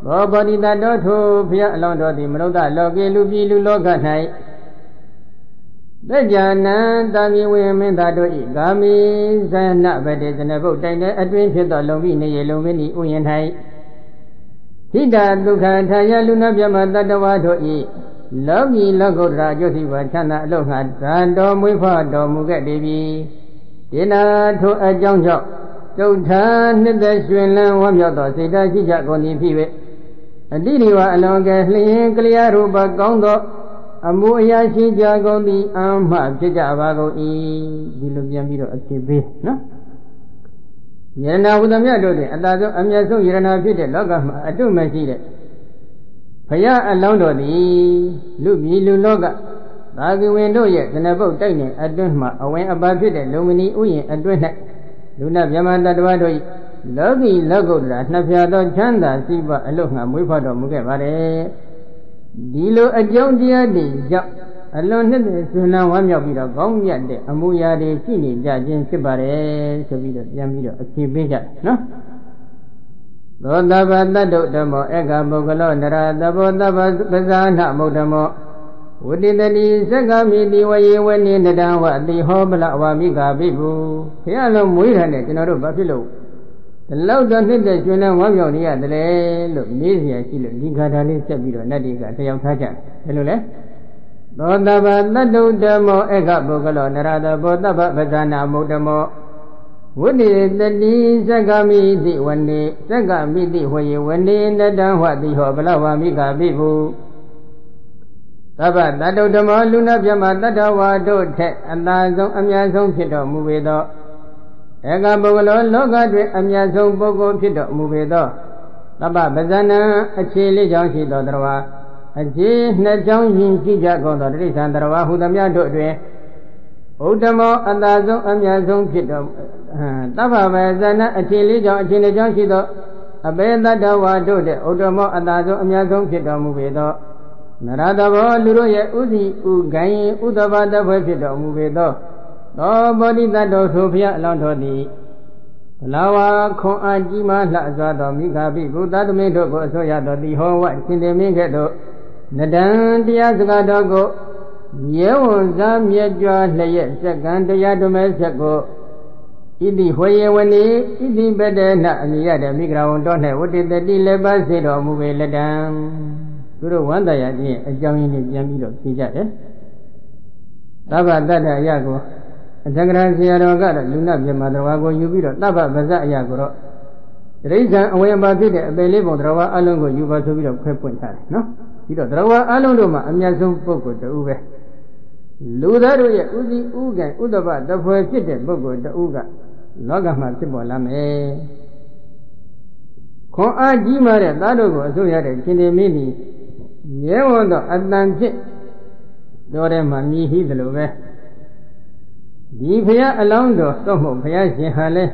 Bobody that Doto, Pia Londo, the Mroda, Logi, Lubi, Luloganai, Bejana, Dami, women that do it, Gami, Zana, Vedes, and a boat, and a dream to the Lovini, Lumini, Uyanhai. Hida, Luka, Taya, Luna, Yamada, the Wado E. Logi, Logodra, Josiva, Chana, Lohan, Random, Wifado, Mugat, Devi. Dinner to a young job. Don't turn the Swilan, one yacht, Sita, Jagoni, Pive. A Didiwa, along a clear Ruba Gondo, a Muya, Jagoni, Amma, Javago, E. Diluvian Vito, a TV, no? Yerna with a Miadori, and that's a Miaso, Yerna Pite, Loga, I do my seat. Paya alone do the Lubi Luloga. Bagi window yet, and about dining at Dunma, away about it, Lumini Uye, and Dwina. Luna Yamanda Dwado, Logi Logodra, Nafiado Chanda, Siva, Aloha, Wipado Mugavare. Dilo a John Diadi, alone the Suna, one of the Gong Yade, Amuya de Chini, Jajin Sibare, Savida, Yamida, a Kibija, no? Dodaba Damo, Ega Bogalo, Nara, Dabodaba Bazana Modamo. Would it the Sagami the way when in the down the Hobla Wamiga Bibu? Here no Muiran, in a buffalo. The loud don't hit the Juna Wamionia, the lay, look, Mizia, Digadali, Sabiro, Nadiga, Tayam Taja. Hello, Dodaba Damo, Ega Bogalo, Nara, Bodaba Bazana Modamo. Would it the Sagami the one day, Sagami the way when in the down what the Hobla Wamiga Bibu? Taba, Dado Damo, Luna Yama, Dadawa, do tet, and Lazo, Amazon Pito, Muvedo. Ega Bogolo, Loga, Amazon Bogo Pito, Muvedo. Taba, Bazana, a chili junkie Dodrawa, a J. Najong Jago, the Risandrawa, who the Miado. Udamo, and Lazo, Amazon Pito. Taba, Bazana, a chili junkie, a benda dawa do the Udamo, and Lazo, Amazon Pito, Muvedo. Narada Luroya Uzi Ugai Udava the Vapito Muvedo. Nobody that does Sophia Lantoni. Lawa Kon Ajima Lazado Migabi Buddha Medo Soya the whole white in the Migedo. Nadan Diazgadogo Yeo Zam Yedja Layet second Yadume Sego. Idi Hoye when Idi better not Yada Migra don't have what did the Dileba said or Muve Ledam. Guru one day a young in Yamilo, Sija. Taba Dada Yago, a Jagran Siaroga, Luna Yamadrago, Yubiro, Taba Baza Yagoro. The reason away about it, a believe Drawa Alongo, Yuba to be of Crepoint, no? You don't Drawa Alondoma, and Yazum Poco to Uve. Ludaru Uzi Uga, Udaba, the first city, Bogo, the Uga, Logama Tibolame. Con Ajimare, Dadogo, Zoya, Kinemini. Yewondo Atlantic Dorema Mihi the Love. Divia Alondo, Somo Piashi Hale.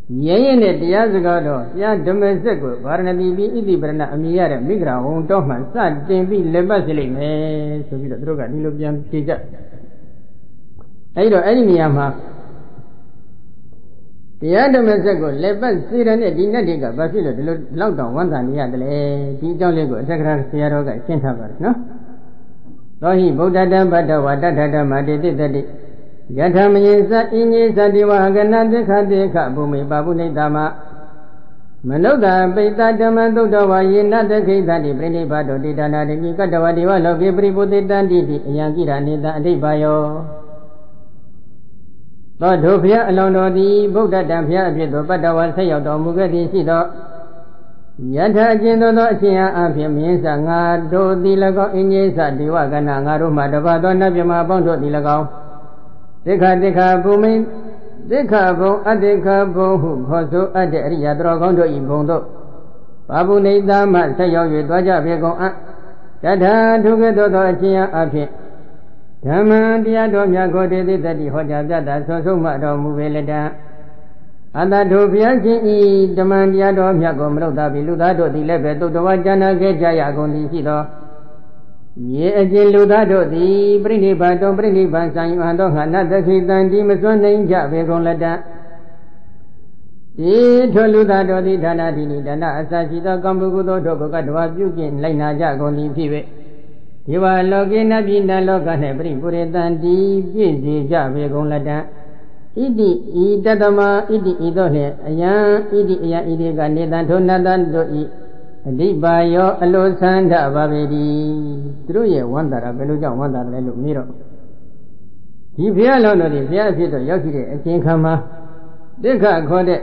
Yain at Yazagado, Ya Domesego, Barnaby, Idibrana, Amiara, Migra, Untoman, Sad, Jambi, Lebasili, so be the Droga, Nilobian Tija. Aido Enimiama. The Adamesego, Lebas, Siran, Dinadiga, Basilo, Lockdown, one than the other, Dijon, Secretary Sierra, Kentavar, no? Rohi, Bodadam, Badawada, Madidi, Yatamisa, Inisa, Diwagana, the Kadeka, Bumi, Babuni Dama, Manoga, Beta, Damando, Yina, the Kitani, Brini Bado, Didana, the Nikadawa, Diva, Gibribu, Dandi, Yankira, Nida, Dibayo. But Dopia alone the Buddha Dampia, Badawa, say of Domugadi Sido Yata Jendo, Chia, Ampia, Minsanga, Do Dilago, Inesa, Diwagana, Naruma, Davadona, Yama, Bondo, Dilago. Deka, Bumi, Deka, Bo, Adeka, Bo, who also at the area, Drogondo, Imbondo. Babu Nidama, say of Dwaja, Vego, Yata, together, Chia, Ampia. Tamandia Domia go de the Hoja, so much of Muveleda. And that Doviaki, Tamandia Domia Gomro, Biludado, the Levet, the Wajana Gejaya Gondi Sido. ye ajin lu da do di prinippan prinippan sanyuan do ngana dakhitan di maswan nain ja be gong lada di tho lu da do di dana dini dana asa shi do kaum bu do do ka dwa pyu chin lai na ja gong di phi be di wa loke na pi na loka ne prinipuritan di pi si ja be gong lada iti itatama iti ito le ayan iti ayan iti ka netan tho natan do i Adipa yo alo sanda babediသူတို့ရဲ့ဝန္တာရာဘယ်လိုကြောင့်ဝန္တာလဲလို့မေးတော့ဒီဘုရားလုံးတော်ဒီဘုရားဖြစ်တော့ရောက်ရှိတဲ့အချိန်ခါမှာတိခခေါ်တဲ့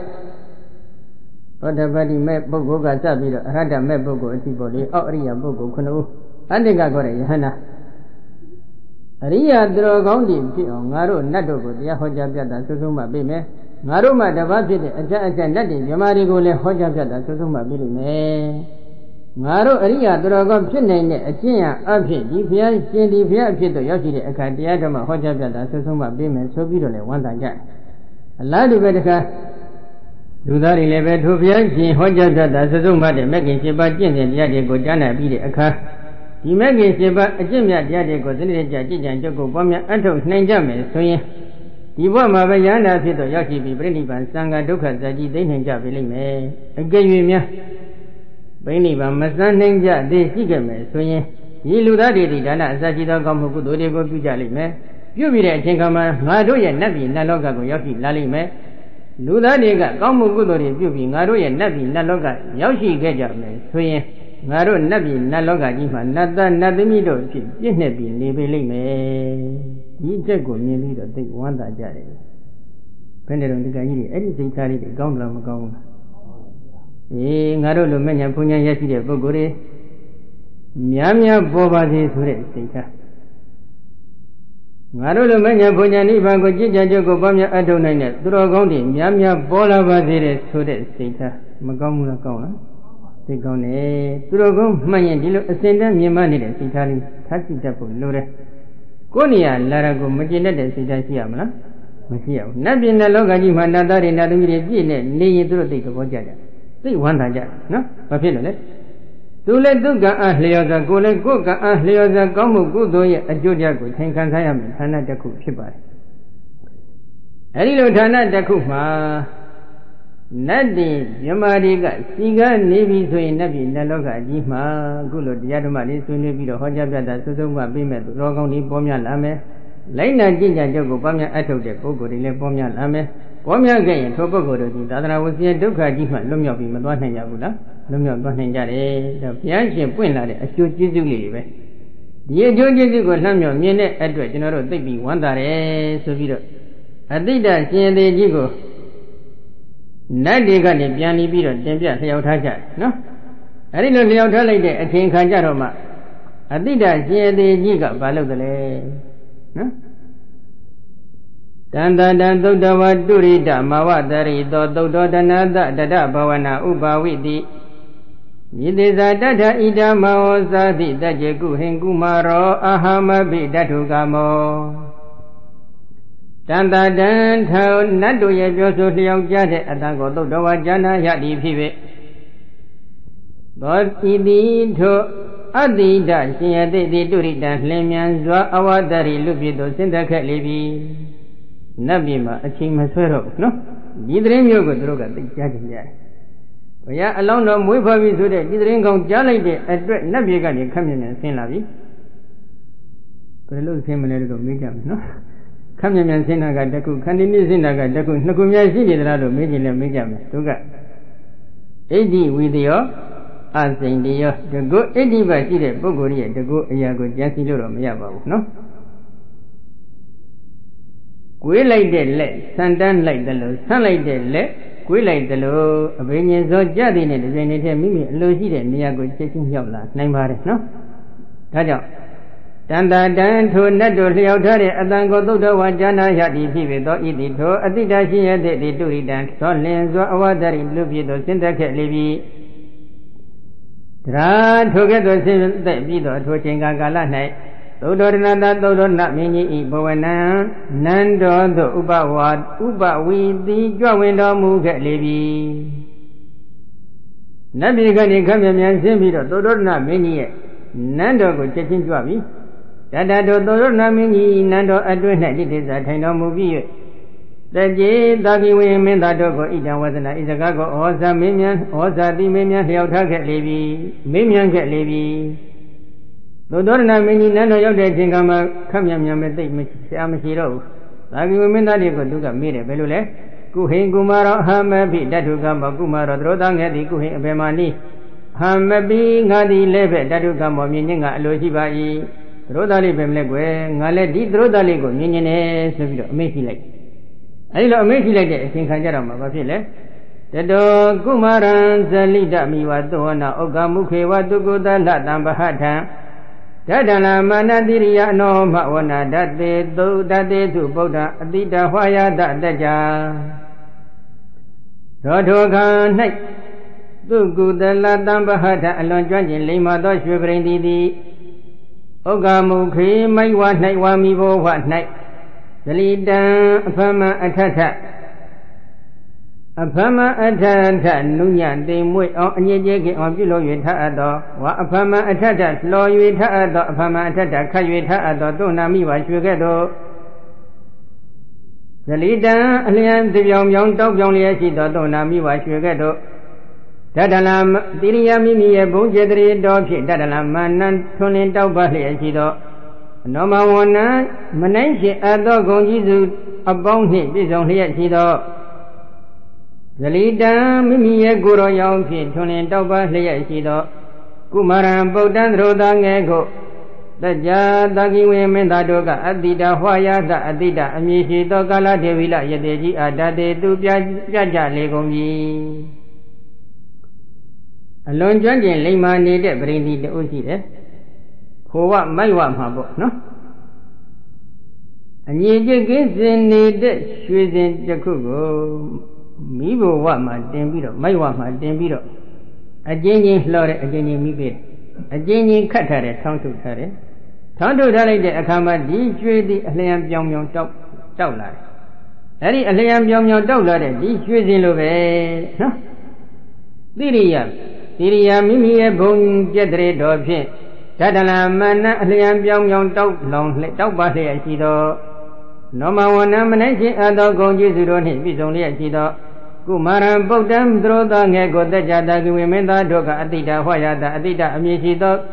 သောတပတိမဲ့ပုဂ္ဂိုလ်ကစပြီးတော့အရဟတမဲ့ပုဂ္ဂိုလ်အတိပေါ်လေအောက်အရိယာပုဂ္ဂိုလ်ခုနှစ်ဦးအတိကခေါ်တဲ့ယဟန္တာအရိယာသူတော်ကောင်းတွေဖြစ်အောင်ငါတို့နတ်တို့ကိုတရားဟောကြားပြတာစွဆုံးမှပေးမယ်ငါတို့မှတပတ်ဖြစ်တဲ့အကျအကျနတ်တွေမြမာတွေကိုလည်းဟောကြားပြတာစွဆုံးမှပေးလိမ့်မယ်ငါတို့အရိယာသူတော်ကောင်းဖြစ်နိုင်တဲ့အကျင့်ရအဖြစ်ဒီဘုရားရှင်ဒီဘုရားအဖြစ်တော့ရောက်ရှိတဲ့အခါတရားဓမ္မဟောကြားပြတာစွဆုံးမှပေးမယ်ဆိုပြီးတော့လည်းဝမ်းသာကြတယ်အလားတူပဲတခါလူသားတွေလည်းပဲထိုဘုရားရှင်ဟောကြားပြတာစွဆုံးမှတဲ့မဂ္ဂင်7ပါးကျင့်တဲ့တရားတွေကိုကြားနာပြီးတဲ့အခါဒီမဂ္ဂင်7ပါးအကျင့်မြတ်တရားတွေကိုစနစ်တကျကြည်ကြံကြုတ်ကိုပွားများအထုတ်နိုင်ကြမယ်ဆိုရင်ဒီဘဝမှာပဲယန္တာဖြစ်တော့ရောက်ရှိပြီးပြိဋိဘံသံဃာဒုက္ခဇာတိသိနိုင်ကြပြီလိမ့်မယ်အကယ်၍များပြိဋိဘံမစမ်းနိုင်ကြသေးရှိခဲ့မယ်ဆိုရင်ဒီလူသားတွေဒီဒါနအစရှိသောကောင်းမှုကုသိုလ်တွေကိုပြုကြလိမ့်မယ်ပြုပြီးတဲ့အချိန်ခါမှာငါတို့ရဲ့နတ်ပြည်နတ်လောကကိုရောက်ရှိလာလိမ့်မယ်လူသားတွေကကောင်းမှုကုသိုလ်တွေပြုပြီးငါတို့ရဲ့နတ်ပြည်နတ်လောကရောက်ရှိခဲ့ကြမယ်ဆိုရင်ငါတို့နတ်ပြည်နတ်လောကကြီးမှာနတ်သားနတ်သမီးတို့ဖြစ်ပြည့်နှက်ပြီးနေပေလိမ့်မယ်ဒီအချက်ကိုမြင်ပြီးတော့သိဝမ်းသာကြတယ်ဘယ်နဲ့တော့ဒီကကြီးတွေအဲ့ဒီစိတ်ထားလေးတွေကောင်းလားမကောင်းဘူးလားငါတို့လိုမဲ့ညာဘုံညာရရှိတဲ့ပုဂ္ဂိုလ်တွေများများပေါ်ပါစေဆိုတဲ့စိတ်ထားငါတို့လိုမဲ့ညာဘုံညာနိဗ္ဗာန်ကိုကြည်ကြံကြုတ်ကိုပွားများအထောက်နိုင်တဲ့သူတော်ကောင်းတွေများများပေါ်လာပါစေတဲ့ဆိုတဲ့စိတ်ထားမကောင်းဘူးလားကောင်းလားစိတ်ကောင်းတယ်သူတော်ကောင်းမှန်ရင်ဒီလိုအစဉ်တည်းမြင်မနေတဲ့စိတ်ထားလေးထားကြည့်တတ်ဖို့လိုတယ်ကိုယ်နေရာလာတာကိုမကျင်တတ်တဲ့စိတ်ထားရှိရမလားမရှိရဘူးနတ်ပြည်နဲ့လောကကြီးမှာနတ်သားတွေနတ်သမီးတွေပြည့်နေနေရင်သူတို့သိသဘောကျကြသိဝမ်းသာကြနော်ဘာဖြစ်လို့လဲသူလည်းဒုက္ခအလျော်စွာကိုယ်လည်းကိုယ်ကအားလျော်စွာကောင်းမှုကုသိုလ်ရဲ့အကျိုးတရားကိုသင်ခံစားရမယ်ဌာနတစ်ခုဖြစ်ပါတယ်အဲဒီလိုဌာနတစ်ခုမှာနတ်တွေမြမာတွေကစီကနေပြီဆိုရင်နတ်ပြည်နတ်လောကကြီးမှာအခုလိုတရားဓမ္မလေးဆွေးနွေးပြီးတော့ဟောကြားပြတာစွဆုံးမှပြီးမဲ့သူတော်ကောင်းတွေပေါ်များလာမယ်လိုက်နာကြင်ကြံကြုတ်ကိုပွားများအထုတ်တဲ့ပုဂ္ဂိုလ်တွေလည်းပေါ်များလာမယ်ပေါ်များခဲ့ရင်ထိုပုဂ္ဂိုလ်တို့ဒီသာသနာဝဆင်းရဲဒုက္ခကြီးမှလွတ်မြောက်ပြီးမသွားနိုင်ကြဘူးလားလွတ်မြောက်သွားနိုင်ကြတယ်ဒါဘုရားရှင်ပွင့်လာတဲ့အကျိုးကျေးဇူးလေးတွေပဲဒီအကျိုးကျေးဇူးကိုလှမ်းမြောက်မြင်တဲ့အတွက်ကျွန်တော်တို့သိပြီးဝမ်းသာတယ်ဆိုပြီးတော့အတိတ်ရှင်သေးကြီးကိုနတ်တွေကနေပြန်ပြီးတော့တင်ပြလျှောက်ထားကြတယ်နော်အဲဒီလိုလျှောက်ထားလိုက်တဲ့အချိန်ခါကြတော့မှအတိတ်ရှင်သေးကြီးကဘာလုပ်တယ်လဲနော်တန်တတံသုတ္တဝတုရိတမဝတရိသောသုတ္တောတနာတတတဘဝနာဥပါဝိတိမိသေဇာတထဣဒမောသာတိတကြေကုဟင်ကုမာရောအာဟမပိတထုကမောတန်တတံထောနတ်တို့ရဲ့ပြောဆိုလျောက်ကြတဲ့အတန်ကိုသုတ္တဝါဉာဏရသည်ဖြစ်ပေသောတိတိထိုအတ္တိဒရှင်ယတိတိတုရိတံလင်းမြန်စွာအဝတရိလူဖြစ်သောစင်သက်ခဲ့လေပြီနတ်ပြည်မှာအချိန်မဆွဲတော့ဘူးနော်ဒီသတင်းမျိုးကိုသူတို့ကသိကြားကြတယ်ဘုရားအလောင်းတော်မွေးဖွားပြီဆိုတဲ့ဒီသတင်းကောင်းကြားလိုက်တဲ့အတွက်နတ်ပြည်ကနေခက်မြင်မြင်ဆင်းလာပြီဘယ်လိုဆင်းမလဲလို့မေးကြမယ်နော်ခက်မြင်မြင်ဆင်းတာကတခုခန္တီနိဆင်းတာကတခုနှစ်ခုများရှိနေသလားလို့မေးကြည့်လဲမေးကြမယ်သူကဣတိဝိတယောအစိန်တယောတကုဣတိပရှိတဲ့ပုဂ္ဂိုလ်ရဲ့တကုအရာကိုကြံစည်လို့တော့မရပါဘူးနော်ကွေးလိုက်တဲ့လက်ဆန်တန်းလိုက်တယ်လို့ဆန့်လိုက်တဲ့လက်ကွေးလိုက်တယ်လို့အဘိညာဉ်စောကြတဲ့နဲ့တစ်ချိန်တည်းမိမိအလိုရှိတဲ့နေရာကိုချက်ချင်းရောက်လာနိုင်ပါတယ်နော်ဒါကြောင့်တန်တာတန်ထိုနတ်တို့လျှောက်ထားတဲ့အတန်ကိုသုတ္တဝါဉာဏရသည်ဖြစ်ပေသောဣတိထိုအတိတရှိရတဲ့ဒီတုရိတံသောလင်စွာအဝတရိလူဖြစ်သောစင်သက်ခဲ့လေပြီတရာထိုကဲ့သို့ဆင်းသက်ပြီးသောထိုချိန်ကာလ၌သုတ္တရဏတသုတ္တနမင်းကြီးဤဘဝနံနန္တောသို့ဥပဝီတိကြွဝင်တော်မူခဲ့လေပြီနတ်ပြည်ကနေခက်မြမြန်ဆင်းပြီးတော့သုတ္တရဏမင်းကြီးရဲ့ Nando go checking Javi. Dada do Namini, Nando Adwena did this at Tino movie. The J. Dagi women that go eat and was an Isagago or some Mimian or Zadi Mimian, he'll target Levy, Mimian get Levy. Dodona Mini Nano Yoga Jingama, come yam Yamashiro. Dagi women that you could do a mirror, Belule. Kuhin Gumara, Hamabi, Datugama, Gumara, Rodang, Kuhin Bemani, Hamabi, Nadi Leve, Datugama, Mininga, Lojibai, Rodali Bemlegue, Nale di Rodaligo, Minine, Sevilla, Mekilek. I love Mekilek, King Kanjarama, Bafile. The dog Gumaran, Zalida Miwadona, Ogamuke, Wadugo, Latam Bahata. Dadana Manadiria no Mawana, that they do that they do Boda, Adida Waya, that Daja. Rodogan night. Do good the Latam Bahata, alone drinking Lima, those you bring the Ogamuke, my one night, one me what night. The leader, Apama Atata. Apama Atata, Nunya, they wait on Yegi on below you Taado, what Apama Atata, slow you Taado, Apama Atata, Kayuita Ado, Donami, what you get. The leader, Alian, the young dog, only as he does, Donami, what you get. Dadalam, Diriamimi, a Bunjadri dog, Dadalam, Manan, Tunin dog, Bali, as he does. No Mawana, Mananshi, Ado, Gonjizu, a bounty, is only as he does. The leader, Mimi, a Guru Yonki, Tunin dog, Bali, as he does. Kumaran, Bodan, Rodang, Ego. The Jadagi women that doga, Adida, Waya, the Adida, Amishi, Dogala, Devila, Yadeji, Adade, Duja, Legomi. Alone drinking Lima needed brainy the Uzi, who what my one habo, no? And ye get needed, Susan Jacobo, Mibo what my dembito, my one my dembito. A genuine lord, a genuine mibit, a genuine cutter, tongue to carry. Tongue to carry the Akama, the Alam Yong Dowler. Any Alam Yong Dowler, this using Love, no? Diria Mimi a bone jedre dog. Tadala Mana Liam Yong Dog long let dog by the Achido. No Mawana Manaki Ado Gonji on his is only Achido. Kumara Bodam Droda Nego the Jadagi women that dog Adida Hoya the Adida Amichido.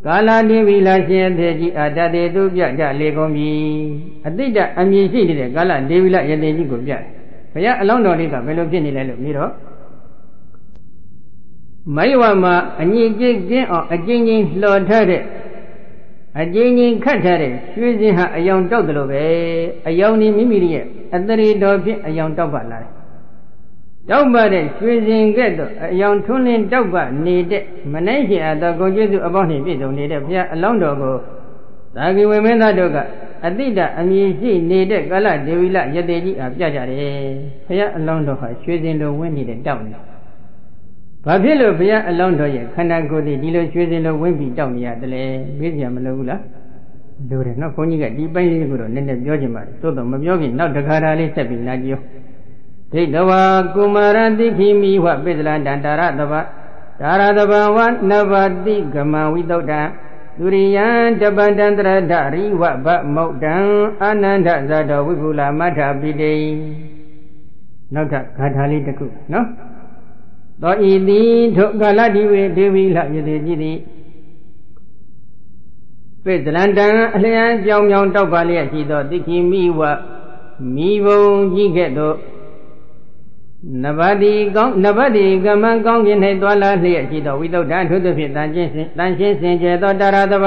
Gala de Villa Shendi Adade Dubia Legomi. Adida Amichi, Gala de Villa Yadi Gubia. Paya alone don't leave a melody Miro. Mayama, a jig or a jinging Lord Tade, a jinging Catare, choosing her a young dog, a young Mimilia, a very dog, a young dog. Nobody choosing get a young tuning dog needed, Managi at the Goju about him, is only a long dog. Dagi women that dog, Adida, and ye see needed Gala, de Villa Yadeji of Jajare, Paya along dog, choosing the wind needed down. Babilo Pia alone do ye, Kanako the dealer choosing the wimpy down yet, the Viziam Lula. Do it not when you get deep by the good and then the Jojima, so the Mayogi, not the Karali stepping like you. Take the wa Kumara Dikimi, what Bedland and Taradaba, what never dig Gama without that. Durian, Tabandandra, Dari, what but Modan, Ananda Zada, Wibula, Mata Bide. Not that Katali the cook, no? Though it took Galadi, Devi like the With the Landa, Lian, Young Dogali, Diki Miwa, Mivo, Yigedo. Nobody, Gaman Gong in Hedwala, Liachido, without that to the fit, Dancing Saint Darada.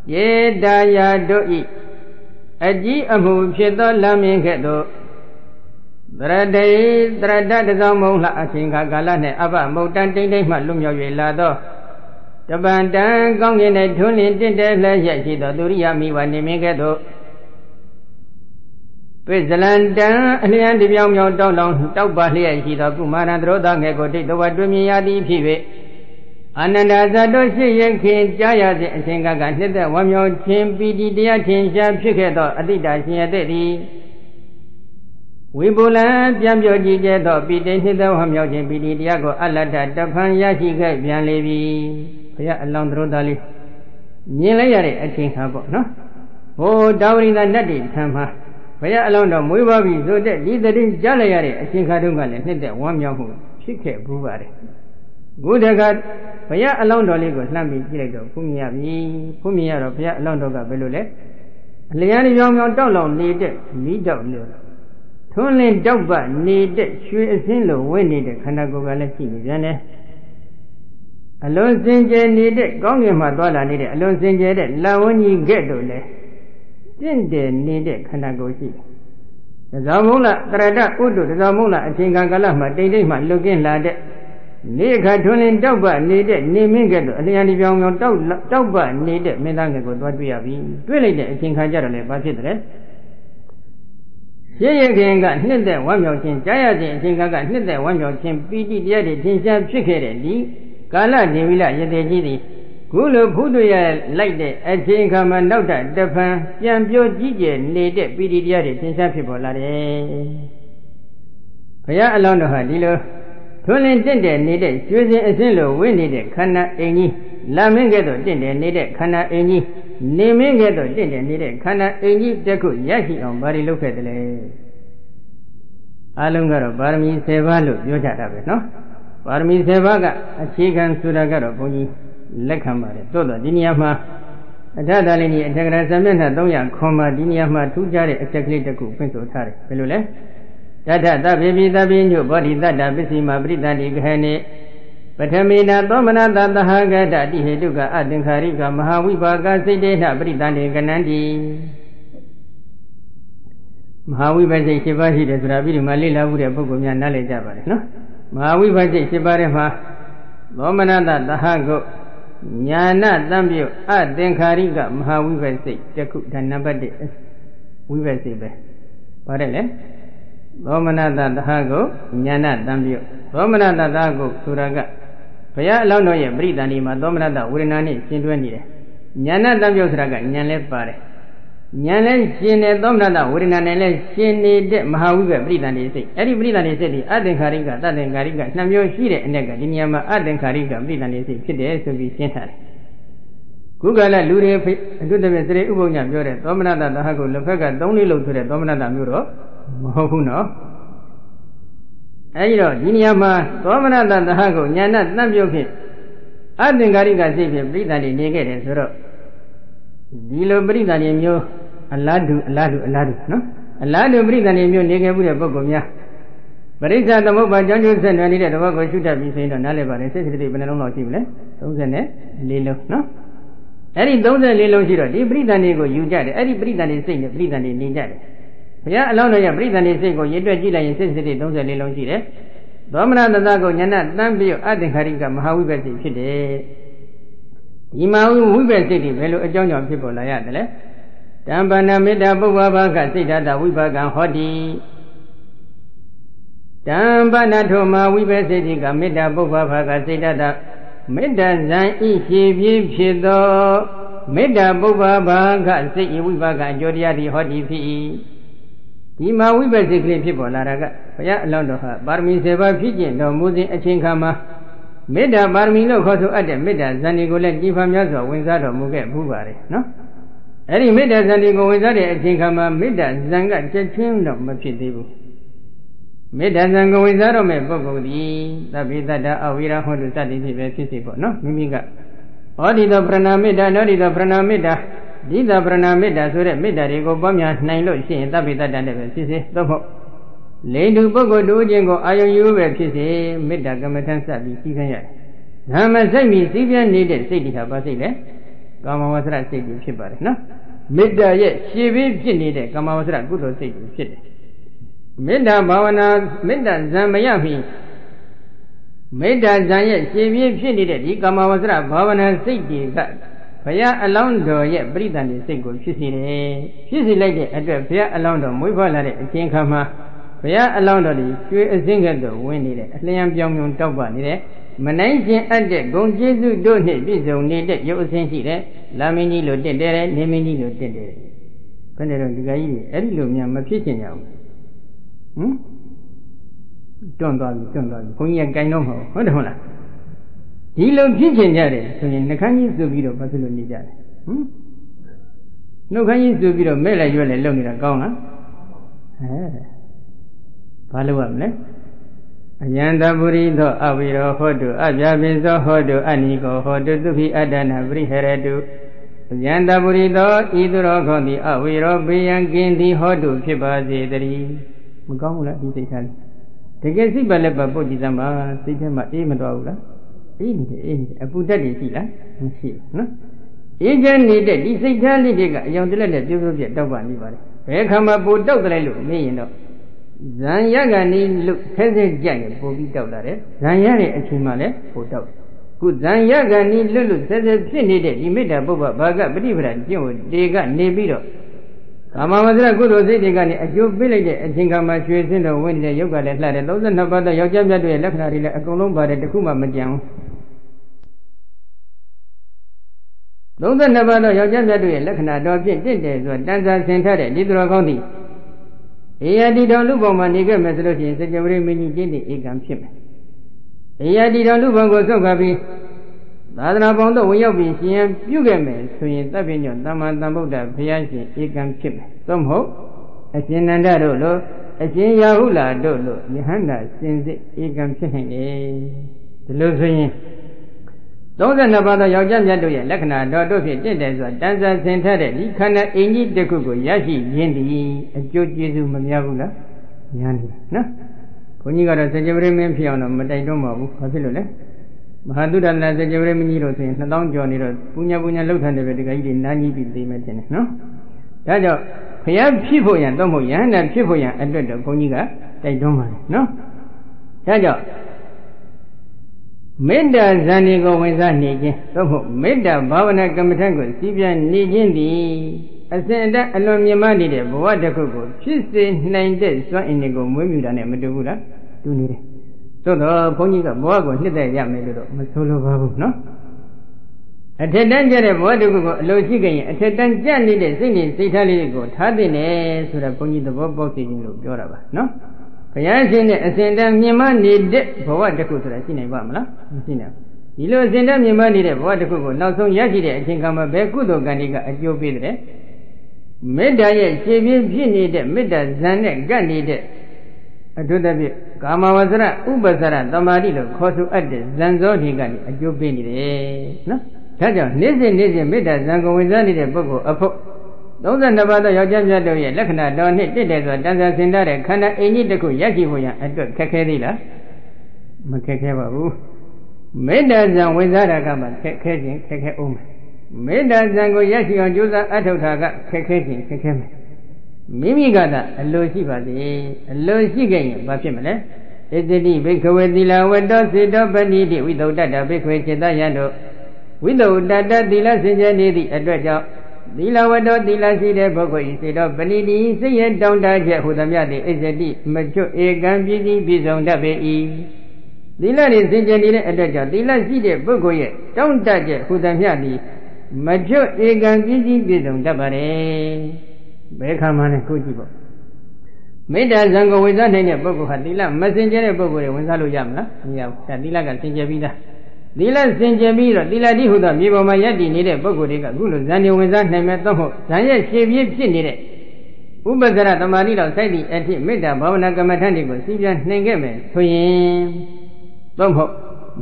Ye, Daya do eat. A G Amu Chedo Lamin Gedo. Drade, Drada Zamola, Akinga Galane, Aba, Motan Ding Malumio Lado. The Bandan Gong in a tuning did the Yachido, Duria Miwa Nimigedo. With the Landa, Lian de Biom Dolong, Taubalia, Hida, Kumara, Rodang, Ego, the Wadumia, Pive. Ananda Zadoshi Yankin, Jaya, the Singagan, the Wamio, Chim, Pidi, the Atin, Shikedo, Adida, Siadedi. Wibula, Jamjo Jigedo, Pidin, the Wamio, Pidi, Diago, Alada, Dapan Yashi, Bian Levi. ဘုရားအလောင်းတော်သားလေးမြင်လိုက်ရတဲ့အချိန်ခါပေါ့နော်ဟိုတာဝရိန္ဒနတ်တွေထံမှာဘုရားအလောင်းတော်မွေးပါပြီဆိုတဲ့ဒီသတင်းကြားလိုက်ရတဲ့အချိန်ခါတုန်းကလည်းနှစ်သက်ဝမ်းမြောက်မှုဖြစ်ခဲ့ဘူးပါတယ်ခုတခါဘုရားအလောင်းတော်လေးကိုလှမ်းပြီးကြည့်လိုက်တော့ဖူးမြင်ရပြီဖူးမြင်ရတော့ဘုရားအလောင်းတော်ကဘယ်လိုလဲအလျံရောင်ရောင်တောက်လောင်နေတဲ့မိတောက်လို့ထွန်းလင်းတောက်ပနေတဲ့ရွှေအစင်းလိုဝင့်နေတဲ့ခန္ဓာကိုယ်ကလည်းရှိနေပြန်တယ်အလွန်စင်ကြယ်နေတဲ့ကောင်းကင်မှာသွားလာနေတဲ့အလွန်စင်ကြယ်တဲ့လဝန်းကြီးကဲ့သို့လဲတင့်တယ်နေတဲ့ခန္ဓာကိုယ်ရှိတယ်။ဒါကြောင့်မို့လားတရတဥဒ္ဒဒါကြောင့်မို့လားအချိန်ကာလမှာတိတ်တိတ်မှလွတ်ကင်းလာတဲ့နေအခါထွန်းလင်းတောက်ပနေတဲ့နေမင်းကဲ့သို့အလျံဒီပြောင်ပြောင်တောက်ပနေတဲ့မင်းသားငယ်ကိုသွားတွေ့ရပြီ။တွေ့လိုက်တဲ့အချိန်ခါကျတော့လည်းဘာဖြစ်တယ်။ရှင်းရခင်ကနှစ်သက်ဝမ်းမြောက်ခြင်းကြားရခြင်းအချိန်ကနှစ်သက်ဝမ်းမြောက်ခြင်းပီတိတရားတွေသင်ရှားဖြစ်ခဲ့တဲ့ဒီကာလနေဝိလရတေကြီးသည်ခုလိုဖူးတွေ့ရလိုက်တဲ့အချိန်ခါမှာနောက်ထပ်တဖန်ပြန်ပြောကြည့်ကျယ်နေတဲ့ပီတိတရားတွေသင်ရှားဖြစ်ပေါ်လာတယ်။ဘုရားအလောင်းတော်ဟာဒီလိုထွန်းလင်းတင့်တယ်နေတဲ့ရွှေစင်အစင်းလိုဝင့်နေတဲ့ခန္ဓာအိမ်ကြီးလာမင်းကဲ့သို့တင့်တယ်နေတဲ့ခန္ဓာအိမ်ကြီးနေမင်းကဲ့သို့တင့်တယ်နေတဲ့ခန္ဓာအိမ်ကြီးတစ်ခုရရှိအောင်ဘာတွေလုပ်ခဲ့တယ်လဲအလုံးကတော့ပါရမီ10ပါးလို့ပြောကြတာပဲနော်ပါရမီ10ပါးကအခြေခံဆိုတာကတော့ဘုန်းကြီးလက်ခံပါတယ်သို့တော့ဒီနေရာမှာအထတာလေးကြီးအထက်ကရာဇမျက်နှာ300ခွန်မှာဒီနေရာမှာထူးခြားတဲ့အချက်ကလေးတစ်ခုဖွင့်ဆိုထားတယ်ဘယ်လိုလဲတထသဗ္ဗေပိသဗ္ဗေညုဘောဓိတတ္တပစ္စီမပရိသန္တိကဟနေပထမေနသောမနတသဟဂတတိဟေတုကအသင်္ခါရိကမဟာဝိပါကစိတ်တေနပရိသန္တိကနန္တိမဟာဝိပဿနာ7ပါးရှိတယ်ဆိုတာပြီးဒီမှာလေ့လာမှုတဲ့ပုဂ္ဂိုလ်များနားလည်ကြပါတယ်နော်မဟာဝိပဿနာ7ပါးထဲမှာသောမနတသဟဂုညာဏတံပြုတ်အသင်္ခါရိကမဟာဝိပဿနာတစ်ခုဒါနံပါတ်1ဝိပဿနာပဲပါတယ်လေသောမနတသဟဂုညာဏတံပြုတ်သောမနတသဟဂုဆိုတာကဘုရားအလောင်းတော်ရဲ့ပရိသန္တိမှာသောမနတဝေဒနာနဲ့ရှင်းတွဲနေတယ်ညာဏတံပြုတ်ဆိုတာကညာလဲပါတယ်ဉာဏ်နဲ့ရှင်တဲ့သောမနတဝေဒနာနဲ့လည်းရှင်နေတဲ့မဟာဝိပ္ပပရိသန္တိစိတ်အဲ့ဒီပရိသန္တိစိတ်ဒီအသင်္ခါရိကတသင်္ခါရိကနှစ်မျိုးရှိတဲ့အ ਨੇ ကဒီနေရာမှာအသင်္ခါရိကပရိသန္တိစိတ်ဖြစ်တယ်ဆိုပြီးရှင်းထားတယ်ခုကလည်းလူတွေအတုတမဲ့စရိဥပုံညာပြောတဲ့သောမနတသဟကိုလက်ဖက်က3လေးလုံးဆိုတဲ့သောမနတမျိုးတော့မဟုတ်ဘူးနော်အဲဒီတော့ဒီနေရာမှာသောမနတသဟကိုဉာဏ်တတ်ပြုတ်ဖြင့်အသင်္ခါရိကစိတ်ဖြင့်ပရိသန္တိနေခဲ့တယ်ဆိုတော့ဒီလိုပရိသန္တိမျိုးအလားတူနော်အလားတူပြိဿနေမျိုးနေခဲ့မှုတဲ့ပုဂ္ဂိုလ်များပရိစ္ဆာသမုပ္ပါကြောင့်ကျိုးဆက်နွယ်နေတဲ့တဘောကိုရှုတတ်ပြီးဆိုရင်တော့နားလည်ပါတယ်စိတ်စိတ်ဘယ်နှလုံးလောက်ရှိမလဲ34လုံးနော်အဲ့ဒီ34လုံးရှိတော့ဒီပြိဿနေကိုယူကြတယ်အဲ့ဒီပြိဿနေစိတ်နဲ့ပြိဿနေနေကြတယ်ဘုရားအလောင်းတော်ရဲ့ပြိဿနေစိတ်ကိုရည်တွက်ကြည့်လိုက်ရင်စိတ်စိတ်34လုံးရှိတယ်သောမနတသကိုဉာဏ်တန်းပြီးအသင်္ခါရိကမဟာဝိပ္ပစိတ်ဖြစ်တယ်ဒီမဟာဝိပ္ပစိတ်ဒီဘယ်လိုအကြောင်းကြောင့်ဖြစ်ပေါ်လာရတယ်လဲတံပဏမေတ္တာပုဗ္ဗဘာကစိတ်ဓာတဝိပါကံဟောတိတံပဏထောမဝိပစေတိကမေတ္တာပုဗ္ဗဘာကစိတ်ဓာတမေတ္တာဇံဤဖြည့်ပြည့်ဖြစ်သောမေတ္တာပုဗ္ဗဘာကစိတ်ဝိပါကအကျိုးတရားဒီဟောတိဖြစ်၏ဒီမှာဝိပစေကလေးဖြစ်ပေါ်လာတာကဘုရားအလောင်းတော်ဟာပါရမီ7ပါးဖြစ်ကျင့်တော်မူစဉ်အချိန်ခါမှာမေတ္တာပါရမီလို့ခေါ်ဆိုအပ်တဲ့မေတ္တာဇံဒီကိုလည်းကြည်ဖန်များစွာဝင်စားတော်မူခဲ့ဘူးပါတယ်နော်အဲ့ဒီမေတ္တာဇံဒီကိုဝင်စားတဲ့အချိန်ခါမှာမေတ္တာဇံကချက်ချင်းတော့မဖြစ်သေးဘူးမေတ္တာဇံကိုဝင်စားတော့မဲ့ပုဂ္ဂိုလ်ဒီသဗ္ဗေတ္တအဝိရဟောတုစသည်ဖြစ်ပဲဖြစ်စေပေါ့နော်မိမိကဟောဒီတော့ပရဏမေတ္တာနောဒီတော့ပရဏမေတ္တာဒီသာပရဏမေတ္တာဆိုတဲ့မေတ္တာတွေကိုပွားများနိုင်လို့ရှိရင်သဗ္ဗေတ္တနဲ့ပဲဖြစ်စေသို့မဟုတ်လိန်တူပုဂ္ဂိုလ်တို့ချင်းကိုအာယုံယူပဲဖြစ်စေမေတ္တာကမ္မထံစပြီးကြီးခိုင်းရတယ်ဓမ္မစိတ်ပြီးစီးပြင်းနေတဲ့စိတ်ဒီဟာဘာစိတ်လဲကာမဝဆရစိတ်ကြီးဖြစ်ပါတယ်နော်မေတ္တာရဲ့ရှေ့ပြီးဖြစ်နေတဲ့ကာမဝဆရကုသိုလ်စိတ်ကြီးဖြစ်တယ်မေတ္တာဘာဝနာမေတ္တာဇံမရမီမေတ္တာဇံရဲ့ရှေ့ပြီးဖြစ်နေတဲ့ဒီကာမဝဆရဘာဝနာစိတ်တွေကဘုရားအလောင်းတော်ရဲ့ပရိသန္တိစိတ်ကိုဖြစ်စေတယ်ဖြစ်စေလိုက်တဲ့အတွက်ဘုရားအလောင်းတော်မွေးဖွားလာတဲ့အချိန်ခါမှာဘုရားအလောင်းတော်ဒီရွှေအစင်းကဲ့သို့ဝင်နေတဲ့အလျံပြောင်းပြောင်းတောက်ပနေတဲ့မနိုင်ခြင်းအပ်တဲ့ဂုံကျေးဇူးတို့နှင့်ပြည့်စုံနေတဲ့ရုပ်အဆင်းရှိတဲ့လာမင်းကြီးလိုတင့်တယ်နေမင်းကြီးလိုတင့်တယ်ဘယ်နဲ့တော့ဒီကကြီးတွေအဲ့ဒီလိုများမဖြစ်ချင်ကြဘူးတွန့်သွားပြီဘုန်းကြီးကကြိုင်တော့မဟုတ်တယ်မဟုတ်လား ဒီလိုဖြစ်ချင်ကြတယ်ဆိုရင်နှခမ်းကြီးစုပြီးတော့ဘာဖြစ်လို့နေကြလဲနှုတ်ခမ်းကြီးစုပြီးတော့မဲ့လိုက်ရွက်လိုက်လုပ်နေတာကောင်းလားဘာလို့ရမလဲအယံတပုရိသောအဝိရောဟောတုအပြာပိသောဟောတုအနိကောဟောတုသုခိအတ္တနာပရိဟရတုအယံတပုရိသောဤသူတော်ခေါ်သည်အဝိရောဘေယံကင်းသည်ဟောတုဖြစ်ပါစေတည်းမကောင်းဘူးလားဒီစိတ်ထားလေးတကယ်စိတ်ပါလက်ပါပုတ်ကြည့်စမ်းပါစိတ်ထဲမှာအေးမတော်ဘူးလားအေးနေတယ်အပူတက်တယ်ရှိလားမရှိဘူးနော်အေးချမ်းနေတဲ့ဒီစိတ်ထားလေးတွေကအယောင်တလက်နဲ့ပြုံးပြုံးပြတောက်ပါနေပါလေဘယ်ခါမှပိုတောက်တယ်လို့မေးရင်တော့ဇံရကနေလို့ဆဲဆဲကြက်ရင်ပိုပြီးတောက်လာတယ်ဇံရတဲ့အချိန်မှလည်းပိုတောက်ခုဇံရကနေလွတ်လွတ်ဆဲဆဲဖြစ်နေတဲ့ဒီမေတ္တာပုပ္ပဘာကပฏิပဒါကျင့်ဝတ်တွေကနေပြီးတော့ကာမဝဇ္ဇကုသိုလ်စိတ်တွေကနေအကျိုးပေးလိုက်တဲ့အချိန်ခါမှာရွှေစင်းတော်ဝင်နေတဲ့ရုပ်ကလည်းလှတယ်32ပါးသောယောက်ျားမြတ်တို့ရဲ့လက္ခဏာတွေလည်းအကုန်လုံးပါတယ်တခုမှမကြံဘူး32ပါးသောယောက်ျားမြတ်တို့ရဲ့လက္ခဏာတော်ဖြင့်တင့်တယ်ဆိုတန်စာဆင်ထားတဲ့ဒီသူတော်ကောင်းသည်ဧယတိတော်လူပေါင်းမှာနေခဲ့မယ်ဆိုလို့ရှိရင်စကြဝဠာမင်းကြီးကျင့်တဲ့ဧကံဖြစ်မယ်ဧယတိတော်လူပေါင်းကိုဆုတ်ခါပြီးသာသနာပေါင်းတော့ဝင်ရောက်ပြီးရှင်ပြုခဲ့မယ်ဆိုရင်သဗ္ဗညောသမ္မာသမ္ဗုဒ္ဓဘုရားရှင်ဧကံဖြစ်မယ်သို့မဟုတ်အရှင်နန္ဒတို့လိုအရှင်ရာဟုလာတို့လိုယဟန္တာစင်စစ်ဧကံဖြစ်နိုင်တယ်ဒီလိုဆိုရင်32ပါးသောယောက်ျားမြတ်တို့ရဲ့လက္ခဏာတော်တို့ဖြင့်တင့်တယ်ဆိုတာတန်ဆာဆင်ထတဲ့ဒီခန္ဓာအင်ကြီးတစ်ခုကိုရရှိရင်းသည်အကျိုးကျေးဇူးမများဘူးလားများနေနော်ဘုန်းကြီးကတော့စကြဝဠာမင်းဖြစ်အောင်တော့မတိုက်တွန်းပါဘူးဘာဖြစ်လို့လဲမဟာသုဒ္ဓနာစကြဝဠာမင်းကြီးတို့ဆိုရင်2000ကျော်နေတော့ပူညာလှုပ်ထန်တယ်ပဲဒီကကြီးတွေနားကြီးပြီးသိမယ်ထင်တယ်နော်ဒါကြောင့်ဘုရားဖြစ်ဖို့ရန်တော့မဟုတ်ယဟန္တာဖြစ်ဖို့ရန်အတွက်တော့ဘုန်းကြီးကတိုက်တွန်းပါတယ်နော်ဒါကြောင့်မေတ္တာဇန်ဒီကိုဝင်စားနေခြင်းသို့မဟုတ်မေတ္တာဘာဝနာကမ္မထံကိုစီးပြန်နေခြင်းသည်အစဉ်အတက်အလွန်မြင့်မားနေတဲ့ဘဝတစ်ခုကိုဖြစ်စေနိုင်တဲ့စွမ်းအင်တွေကိုမွေးမြူတာနဲ့မတူဘူးလားတူနေတယ်သို့တော့ဘုန်းကြီးကဘဝကိုနှစ်သက်ရမယ်လို့တော့မဆိုလိုပါဘူးနော်အထက်တန်းကျတဲ့ဘဝတစ်ခုကိုအလိုရှိခဲ့ရင်အထက်တန်းကျနေတဲ့စိတ်နဲ့စိတ်ထားလေးတွေကိုထားသိနေဆိုတော့ဘုန်းကြီးသဘောပေါက်သိခြင်းလို့ပြောတာပါနော်ဘုရားရှင်နဲ့အစဉ်တန်းမြင်မနေတဲ့ဘဝတစ်ခုဆိုတာရှိနိုင်ပါမလားမရှိနိုင်ဘူးဒီလိုအစဉ်တန်းမြင်မနေတဲ့ဘဝတစ်ခုကိုနောက်ဆုံးရရှိတဲ့အချိန်ကမှဘယ်ကုသိုလ်ကံတွေကအကျိုးပေးတဲ့မေတ္တာရဲ့ရှေ့ပြေးဖြစ်နေတဲ့မေတ္တာဇန်နဲ့ကပ်နေတဲ့အထုတ္တပြကာမဝဇ္ဇရဥပ္ပစရသမာဓိလို့ခေါ်ဆိုအပ်တဲ့ဇန်ဇောတွေကနေအကျိုးပေးနေတယ်နော်ဒါကြောင့်နေ့စဉ်မေတ္တာဇန်ကိုဝင်စားနေတဲ့ပုဂ္ဂိုလ်အဖို့32ပါးသောယောက်ျားမြတ်တို့ရဲ့လက္ခဏာတော်နှင့်တင့်တယ်စွာတန်ဆာဆင်ထားတဲ့ခန္ဓာအင်ကြီးတစ်ခုရရှိဖို့ရန်အတွက်ခက်ခဲသေးလားမခက်ခဲပါဘူးမေတ္တာဇံဝင်စားတာကမှခက်ခဲခြင်းခက်ခဲအောင်မယ်မေတ္တာဇံကိုရရှိအောင်ကြိုးစားအထောက်ထားကခက်ခဲခြင်းခက်ခဲမယ်မိမိကသာအလိုရှိပါစေအလိုရှိခဲ့ရင်ဘာဖြစ်မလဲဣတတိဘိက္ခဝေသီလဝတ္တောစေတောပဏိတိဝိသုဒ္ဓတဘိက္ခဝေစေတယံတို့ဝိသုဒ္ဓတသီလစင်ကြယ်နေသည့်အတွက်ကြောင့်သီလဝတ္တောသီလရှိတဲ့ပုဂ္ဂိုလ်ဤစေတောပဏိတိစိတ်ရတောင်းတချက်ဟူသည်များသည့်ဣဇတိမချွတ်ဧကံပြည့်စည်ပြည့်စုံတတ်ပေ၏သီလနှင့်စင်ကြယ်နေတဲ့အတွက်ကြောင့်သီလရှိတဲ့ပုဂ္ဂိုလ်ရဲ့တောင်းတချက်ဟူသည်များသည်မချွတ်ဧကံပြည့်စည်ပြည့်စုံတတ်ပါれဘယ်ခါမှလည်းကိုကြည့်ပေါ့မေတ္တာဇံကိုဝင်စားနိုင်တဲ့ပုဂ္ဂိုလ်ဟာသီလမစင်ကြယ်တဲ့ပုဂ္ဂိုလ်တွေဝင်စားလို့ရမလားမရဘူးဒါသီလကစင်ကြယ်ပြီးသားသီလစင်ကြယ်ပြီးတော့သီလတိဟုသောမြေပေါ်မှာယက်တည်နေတဲ့ပုဂ္ဂိုလ်တွေကအခုလိုဇန်နေဝင်စားနိုင်မဲ့တော့ဟုတ်ဇန်ရဲ့ရှေ့ပြေးဖြစ်နေတဲ့ဥပ္ပဇ္ဇရသမာဓိတော်စိုက်သည့်အဖြစ်မေတ္တာဘာဝနာကမ္မထန်တွေကိုစီးပြန်နှင်ခဲ့မယ်ဆိုရင်တော့ဟုတ်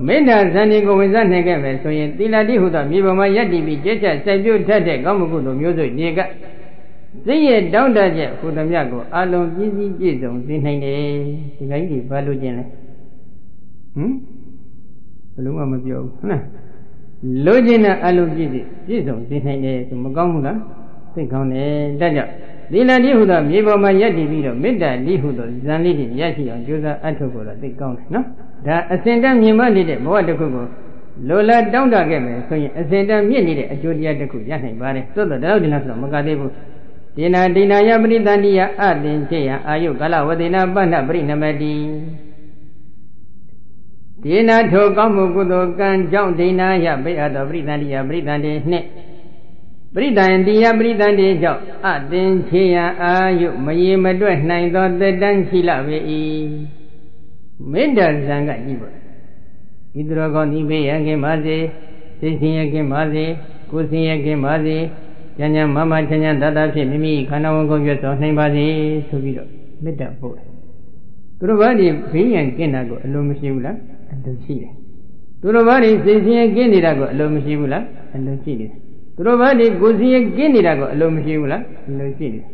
မေတ္တာဇန်နေကိုဝင်စားနိုင်ခဲ့မယ်ဆိုရင်သီလတိဟုသောမြေပေါ်မှာယက်တည်ပြီးကျက်ချစိုက်ပြုတ်ထက်တဲ့ကောင်းမှုကုသိုလ်မျိုးစုတွေကစိတ်ရဲ့တောင်းတချက်ဟူသည်များကိုအလုံးပြည့်စည်ပြည့်စုံစေနိုင်တယ်ဒီကိန်းကြီးဘာလို့ကျင်လဲဘယ်လိုမှမပြောဘူးဟုတ်လားလိုချင်တဲ့အလုံးပြည့်စုံစေနိုင်တယ်ဆိုမကောင်းဘူးလားသိကောင်းတယ်ဒါကြောင့်သီလတိဟုသောမြေပေါ်မှာယက်တည်ပြီးတော့မေတ္တာတိဟုသောဇန်လေးတွေရရှိအောင်ကြိုးစားအထောက်ကိုတော့သိကောင်းတယ်နော်ဒါအစဉ်တန်းမြင်မနေတဲ့ဘဝတစ်ခုကိုလိုလားတောင်းတခဲ့မယ်ဆိုရင်အစဉ်တန်းမြင့်နေတဲ့အကျိုးတရားတစ်ခုရနိုင်ပါတယ်သို့တော့ဒါတော့ဒီလားဆိုတော့မကသေးဘူးဒေနာဒိနာယပရိသန္တိယအသင်ချေယအာယုကာလဝတိနာပဏ္ဏပရိနမတိဒေနာထိုကောင်းမှုကုသိုလ်ကံကြောင့်ဒိနာယပိအပ်သောပရိသန္တိယပရိသန္တိနှင့်ပရိသန္တိယပရိသန္တိကြောင့်အသင်ချေယအာယုမရေမတွက်နိုင်သောသက်တမ်းရှိလပေ၏မေတ္တာဇံကကြည့်ပါ Idrogon Ibeyan Mazi, Sisiakin Mazi, Kusiakin Mazi, Janya Mama Chanya Dada Mimi, Kanawango Yoso, Namazi, Subido, Meta Boy. Turubadi, Bian Kenago, Lumishula, and the Chile. Turubadi, Sisiakin Dirago, Lumishula, and the Chile. Turubadi, Kusiakin Dirago, Lumishula, and the Chile.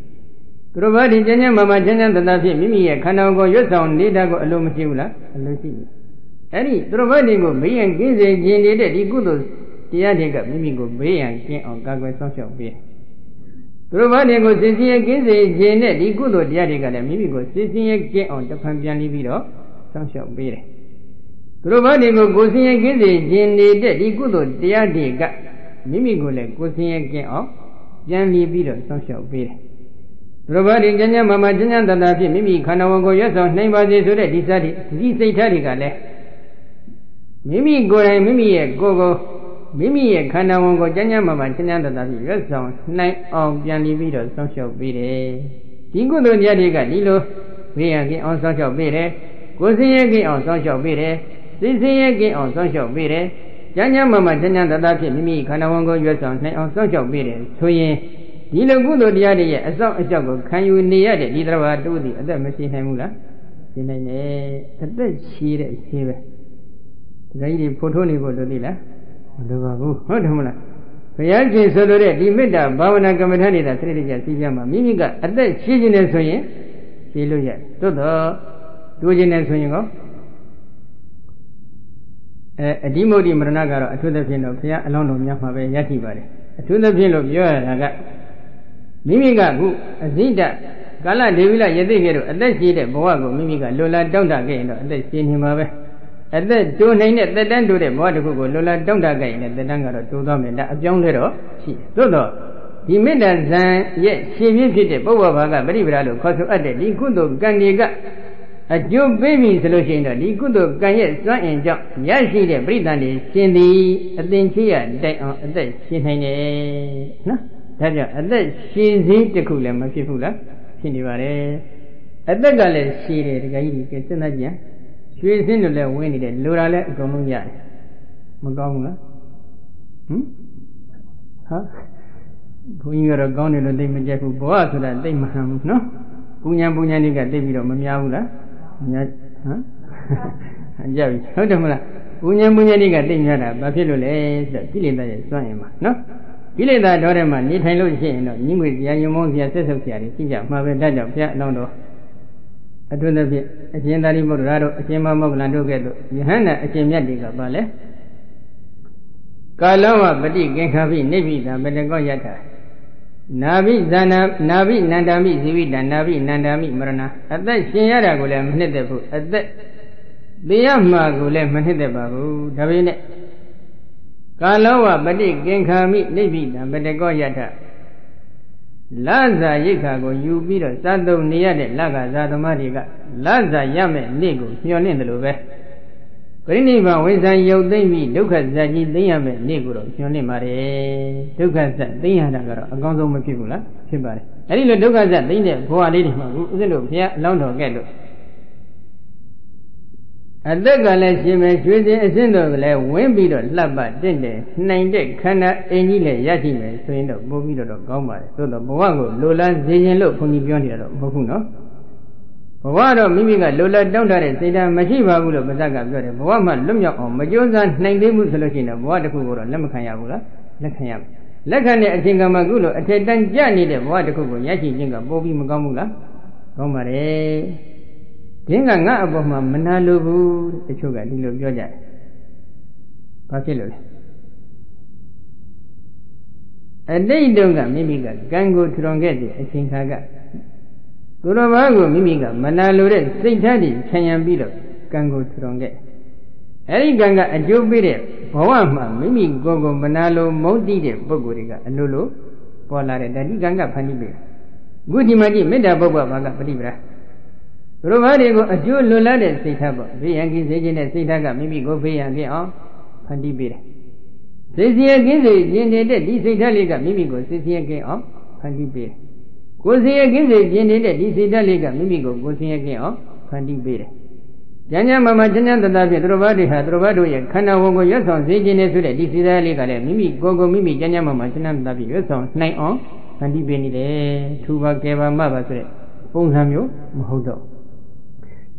Turubadi, Janya Mama Chanya Dada Mimi, Kanawango Yoso, Nidago, Lumishula, and the Chile. Any Turubadigo, Bian Gizi, Jenny, Igudos, Tiadiga, Mimigo, Bian, King on Gagway Social Beer. Turubadigo, Sisi, Gizi, Jenny, Igudo, Tiadiga, Mimigo, Sisi, King on the Pampian Libido, Social Beer. Turubadigo, Gosi, Gizi, Jenny, Igudo, Tiadiga, Mimigo, Gosi, King on Jan Libido, Social Beer. Turubadi, Janya, Mama Janya, Dada, Mimi, Kanawango, Yoso, Namazi, so that decided, he say Tadiga. Mimi go and Mimi go, Mimi Kanawango, Janya Mama, China, the song, night of Janny Vido, social video. Tingo do Yadiga, Lilo, we again on social video, Gosi again on social video, Sisi again on social video, Janya Mama, Janya, the Mimi Kanawango, your song, night on social video. So ye, Lilo Gudo Yadi, a song a juggle, can you near the Lidra do the other machine Hamula? Sinane, a bit sheet here. Lady Potonibo Dodilla, Hodamula. Fayaji Sodore, Dimita, Bavana Gamatani, the Trinity Sijama, Mimiga, at that Shijin and Soye, Siluja, Toto, Dujin and Soyingo, a demo di Maranaga, a to the pin of Pia, along of Yama Yati Bari, a to the pin of Yoraga, Mimiga, a Zida, Gala Devila Yadigo, at that she did Boago, Mimiga, Lola, don't again, at that seen him away. At that 2 name at the end to the water go, Lola don't again at the Danga to them in that young little. She, Toto. He made that Zan, yet she visited Bovaga, very bravo, cause of the Likudo Gandiga. A Joe baby solution, the Likudo Ganyet, son and jump. Yes, she the Britanny, Cindy, and then she had that she had no, that's at that she's the cooler, my people, Cindy Vare. At the galley, she did gets another. She is in the windy, Lurale, Gomuya. Mogama? Huh? When you are gone in the day, Majaku Boa, so that they maham, no? Punya Bunyaniga, David of Mamiaula. Huh? And Jerry, Hodamala. Punya Bunyaniga, David, Bafilo, the Pilida, Swayama, no? Pilida, Dorema, Nitalo, New with Yamosia, Sessokia, Kija, Mother Dada, Pia Londo. I do the agenda Morado, a Chema Moglando Gado, Johanna, a Chemiadiga Bale. Kalawa, Badi, Genkavi, Nevi, and Bedagoyata. Navi, Zana, Navi, Nandami, Zivida, Navi, Nandami, Marana. At that Shiara Gulem, Nedebu, at that Biama Gulem, Nedebabu, Davine. Kalawa, Badi, Genkami, Nevi, and Bedagoyata. Laza Yikago, you beat a Sado Niade, Laga Zadomadiga, Laza Yame, Nego, Pionin the Lube. Griniva, Wizan Yodemi, Dukas Zaji, Diame, Negro, Pionin Mare, Dukas, Dianaga, a Gonzo Pibula, Shibari. A little Dukas that Dina, Boa Lima, Zulu, Pia, Londo Gado. At the Gala, she may treat the Zendo, Wembido, Laba, Dende, 9 day, Kana, Enile, Yatime, so in the Bobido of Goma, so the Boago, Lola, Zijan look from the Biondi of Bokuno. Boado, Mimiga, Lola, don't let say that Machiva will of Bazaga, Boama, Lumia, or Majosa, 9 day Musolina, Waterco, Lamakayabula, Lakayam. Lakane, a Jingamagulo, a Tetan Jani, the Waterco, Yachi Jinga, Bobi Magamula, Gomare. Jinga above my Manalu, the sugar, Dilo Georgia. Pakilo. A day donga, Mimiga, Gango Trongeti, a Chinkaga. Gurovago, Mimiga, Manalu, St. Taddy, Chayambilo, Gango Tronget. Eri Ganga, a Jubire, Poama, Mimi Gogo, Manalo, Modi, Boguriga, and Lulu, Polare, Daddy Ganga Panibe. Goody Madi, Meda Boba Baga Padibra. Rovadigo, a Jew Lula, Sitabo, the Yankees agent at Sitaga, maybe go pay and get on, Pandibir. Says he again, this Italica, maybe go, says he again on, Pandibir. Goes he again, this Italica, maybe go, see again on, Pandibir. Janya Mama Janya Tatapi, Drobadi had Drobado, Kana Wongo Yason, Zijin to the Disida Legale, Mimi, Gogo Mimi, Janya Mama Janya Tatapi, Yason, Night on, and the Benny, Tuba Gava Maba, Ponsamio, Mohodo.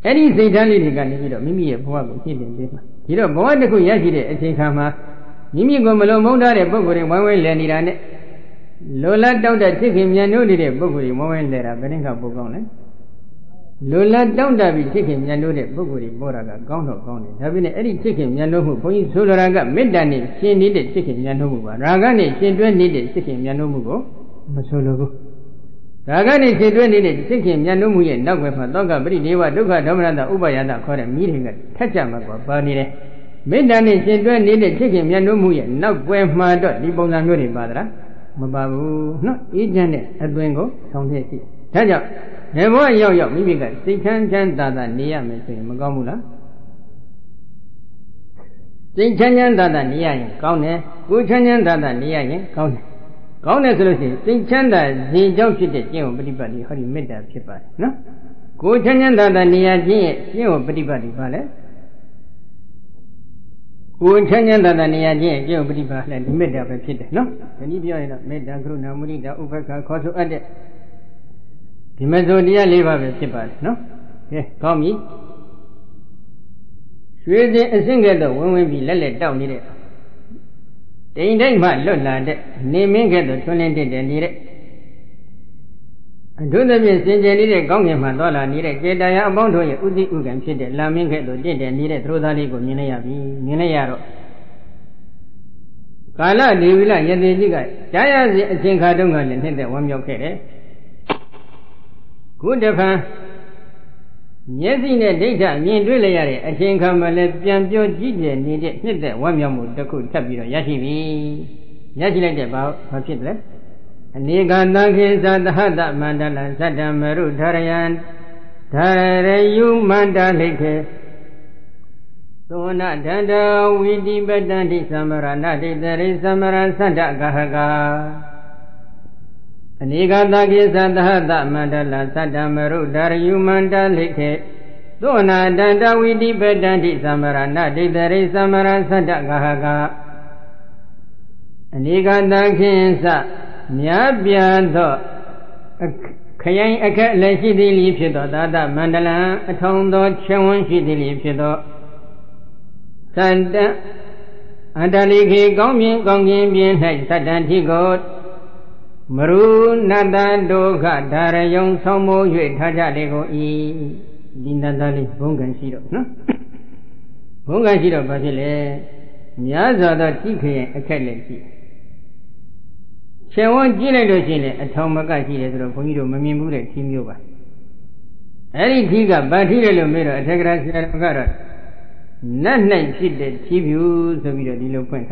Any Zidani Ligan, Mimi, a poor hidden. You know, Boaco Yashi, a Chinkama, Mimi Gomolo Monda, a book with one way landed. Lola down that chicken, Yano did a book with one way later, Beninga Bogone. Lola down that we chicken, Yano did book with Boraga, Gondo Gone. Having any chicken, Yano who point Solaga, Midani, she needed chicken, Yano, Ragani, she needed chicken, Yanomugo, Masologo. Ragani, she needed chicken, Yanomu, and dog with her dog, Bridiva, Duka, Domana, Ubayana, called a meeting at Tachamago, Barney. Midani, she needed chicken, Yanomu, and not when my dog, Libona Nuri Badra. Mababu, no, Ijane, Adwengo, Sound Hesi. Taja, never yo, maybe got Sichan Dada Nia, Missing Magamula. Sichan Dada Nia, Kaune, Guchan Dada Nia, Kaune. Kaune Solution, Sichan Dada, the Joshi, Jim, Buddy, how you made that chipper, no? Guchan Dada Nia, Jim, Buddy, Vale. Guchan Dada Nia, Jim, Buddy, Vale, made up a pit, no? And if you made that group, Namuri, the Ubaka, Koso, and the Mesodia live of the no? Yes, call me. Sweet a single, when we be let down in it. They ain't my look like that, naming it the 20 and need it. And do the best in the Gong and Mandola needed, Jedaya among to Uzi Ugan, she did, Lamin get the did and needed through the Ligo, Minayaro. Kala, the villa, Yadiga, Jaya, Zinkadunga, and hit the one your kid. Good of her. Yes, in the data, me and really, I think I'm a lesbian, your Gigi needed, hit that one yamu, the good Tabi, Yashivi. Yashi about her children. And Niganakis and the Hada Mandala, Sadam Meru, Tarayan, Tarayu Mandalike. So not Dada, we debate Samara, not there is Samara Santa Gahaga. Nigadagis and the Hada Mandala, Sadamaru, Darayu Mandalike. Dona Dada, we debate Samara, not there is Samara Santa Gahaga. Nigadagis. Nyabiando Kayan Aka Lashi Lipido, Dada Mandala, a Tondo, Chawon Shidi Lipido Santa Andaliki Gongin Bien Head, Sadanti God Maru Nada Doga, Dara Young Somo, Yu Taja Lego E. Dindali, Bungan Shido, no? Bungan Shido Basile Nyaza the Tiki, a Kalaki. She won't get a Tomaka, Mammy, Team Yuba. Any Tiga, Batilla Miro, a Tegra, not night she did TV, so we don't know point.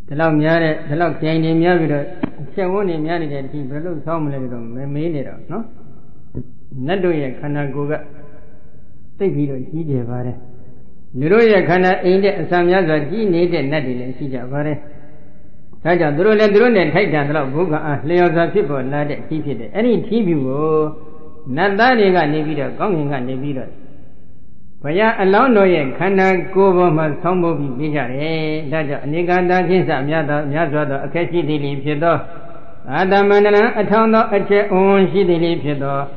The long yard, the long chain in Yavida, she won't in Yadi, he blew some little, made it, no? Not do ya, Kana Goga. Think he don't see the Vare. Nuroya Kana ain't it, some Yaza, he needed nothing and see the Vare. Taja drone and take down the Buga, Leoza people, not that keep it. Any TV, not that they got Nevida, Gonging and Nevida. Paya alone no yen, Kana go over my Tombo Bijare, Taja, Niganda, Yaza, a catchy deli Pido, Adamana, a town of a check on she deli Pido,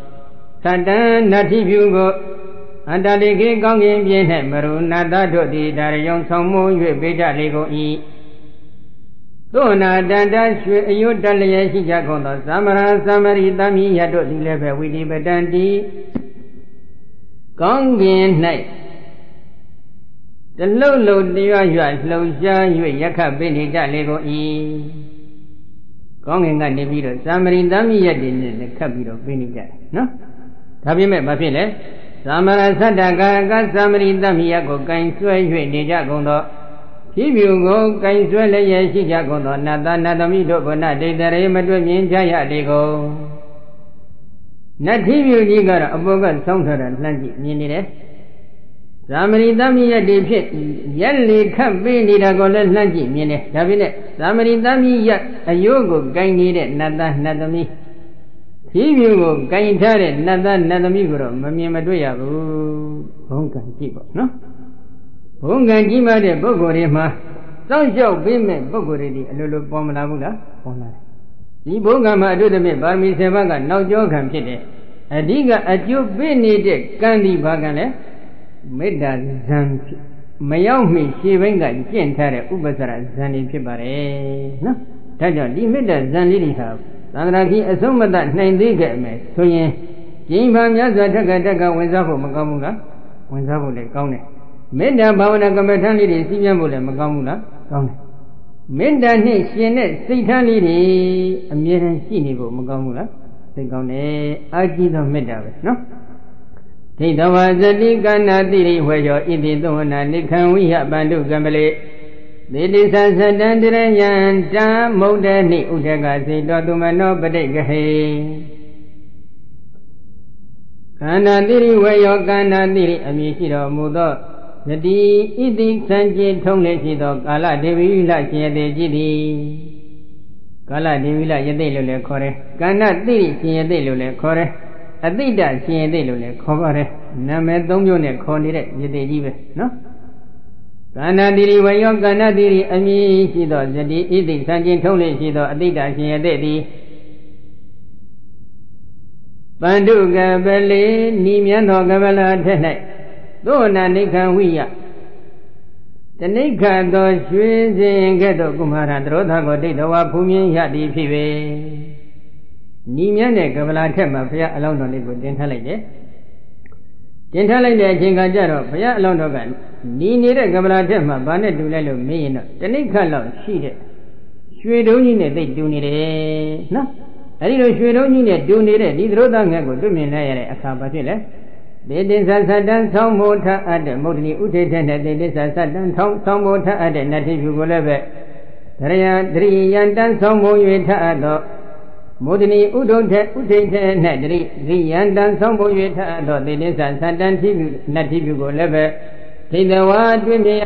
Sadan, Nati go, and the Ligi Gonging Bien Maroon, Nada do the Darion Somo, you better Lego E. Dona Danda, you Dalia Shijagono, Samara, Samari, Dami, Yado, Dileva, Willy Bedandi Gongin night. The low, you are low, you Yaka Benny Lego E. Gongin and Nevido, Samari, Dami, Yadin, the capital of Benny Jack, no? Have you met Bafile? Samara Sadaga, Samari, Dami, Yako, Kain Sway, Nijagono. If you go, Kain Sway, Shijagono, Nadamido, Bona, de Remadwin, Jaya, they go. Not if you got a bogan sound and plenty, meaning it. Samari Damia de Pit, Yelly come be need a golden lanji, meaning, Davinet, Samari Damia, a yogo, guy needed, Nadami. Sibu Kaintare Nada Nadamiguro, Mammy Maduya, Bunkan Kibo, no? Bungan Jima de Bogorima, Don't show women Bogori, a little Bomanabuga, Bona. The Bogama do the me, Barmi Sevaga, no joke and pity. A digger at you benedict Gandhi Bagane, Meda Zanti. Mayomi, she venga, Gentare, Ubazara, Zani Pibare, no? Taja, the Meda Zanidi have. Sandraki assumed that 90 game, so ye, Jimba Yaza Taka Wenzapo Magamula, Wenzapo de Gaune. Meda Bavana Gamatani, Siyamula, Magamula, Gaune. Meda Ni, Shene, Sitani, a mere Sinigo, Magamula, the Gaune, Aji the Meda, no? Take the was a Ligana Diri where you're eating the one and they can we have Bandu Gamale. The disaster Dandirayan, Jam, Modani, Utagasi, Dotumano, Badekahe. Kanadiri, where your Kanadiri, Amishiro, Mudo, the D, Idi, Sanji, Tonglesido, Kala, Devila, Chia de Gidi. Kala, Devila, Yadele, Core, Kanadiri, Chia de Core, Adida, Chia de Core, Namedomune, Conire, Yadive, no? Kanadiri, where your Kanadiri, Ami, Shido, the Idi, Sanji, Tonglesido, Adida, Chia de Banduga Bele, Nimiano Gavela Tene, Dona Nika Wia. The Nika do Shuizing Geto Kumara, Drotago de Doa Pumi Yadi Pive. Nimiane Gavela Tema, Pia alone on the good Dentalade. Dentalade, Jingajaro, Pia alone again. Nini Gavela Tema, Banet Dulelo, Mean, the Nika love, she. Shuidoni, they do need it. No? I don't need do need it. These road on go to me a cabatilla. They did Sadan, some water at the Modini Ute, and they did Sadan, some water at the native Yugoleve. Three and done some more at the Modini Udote, Ute, and three and done some more at the they did Sadan native Yugoleve. Take the word with me.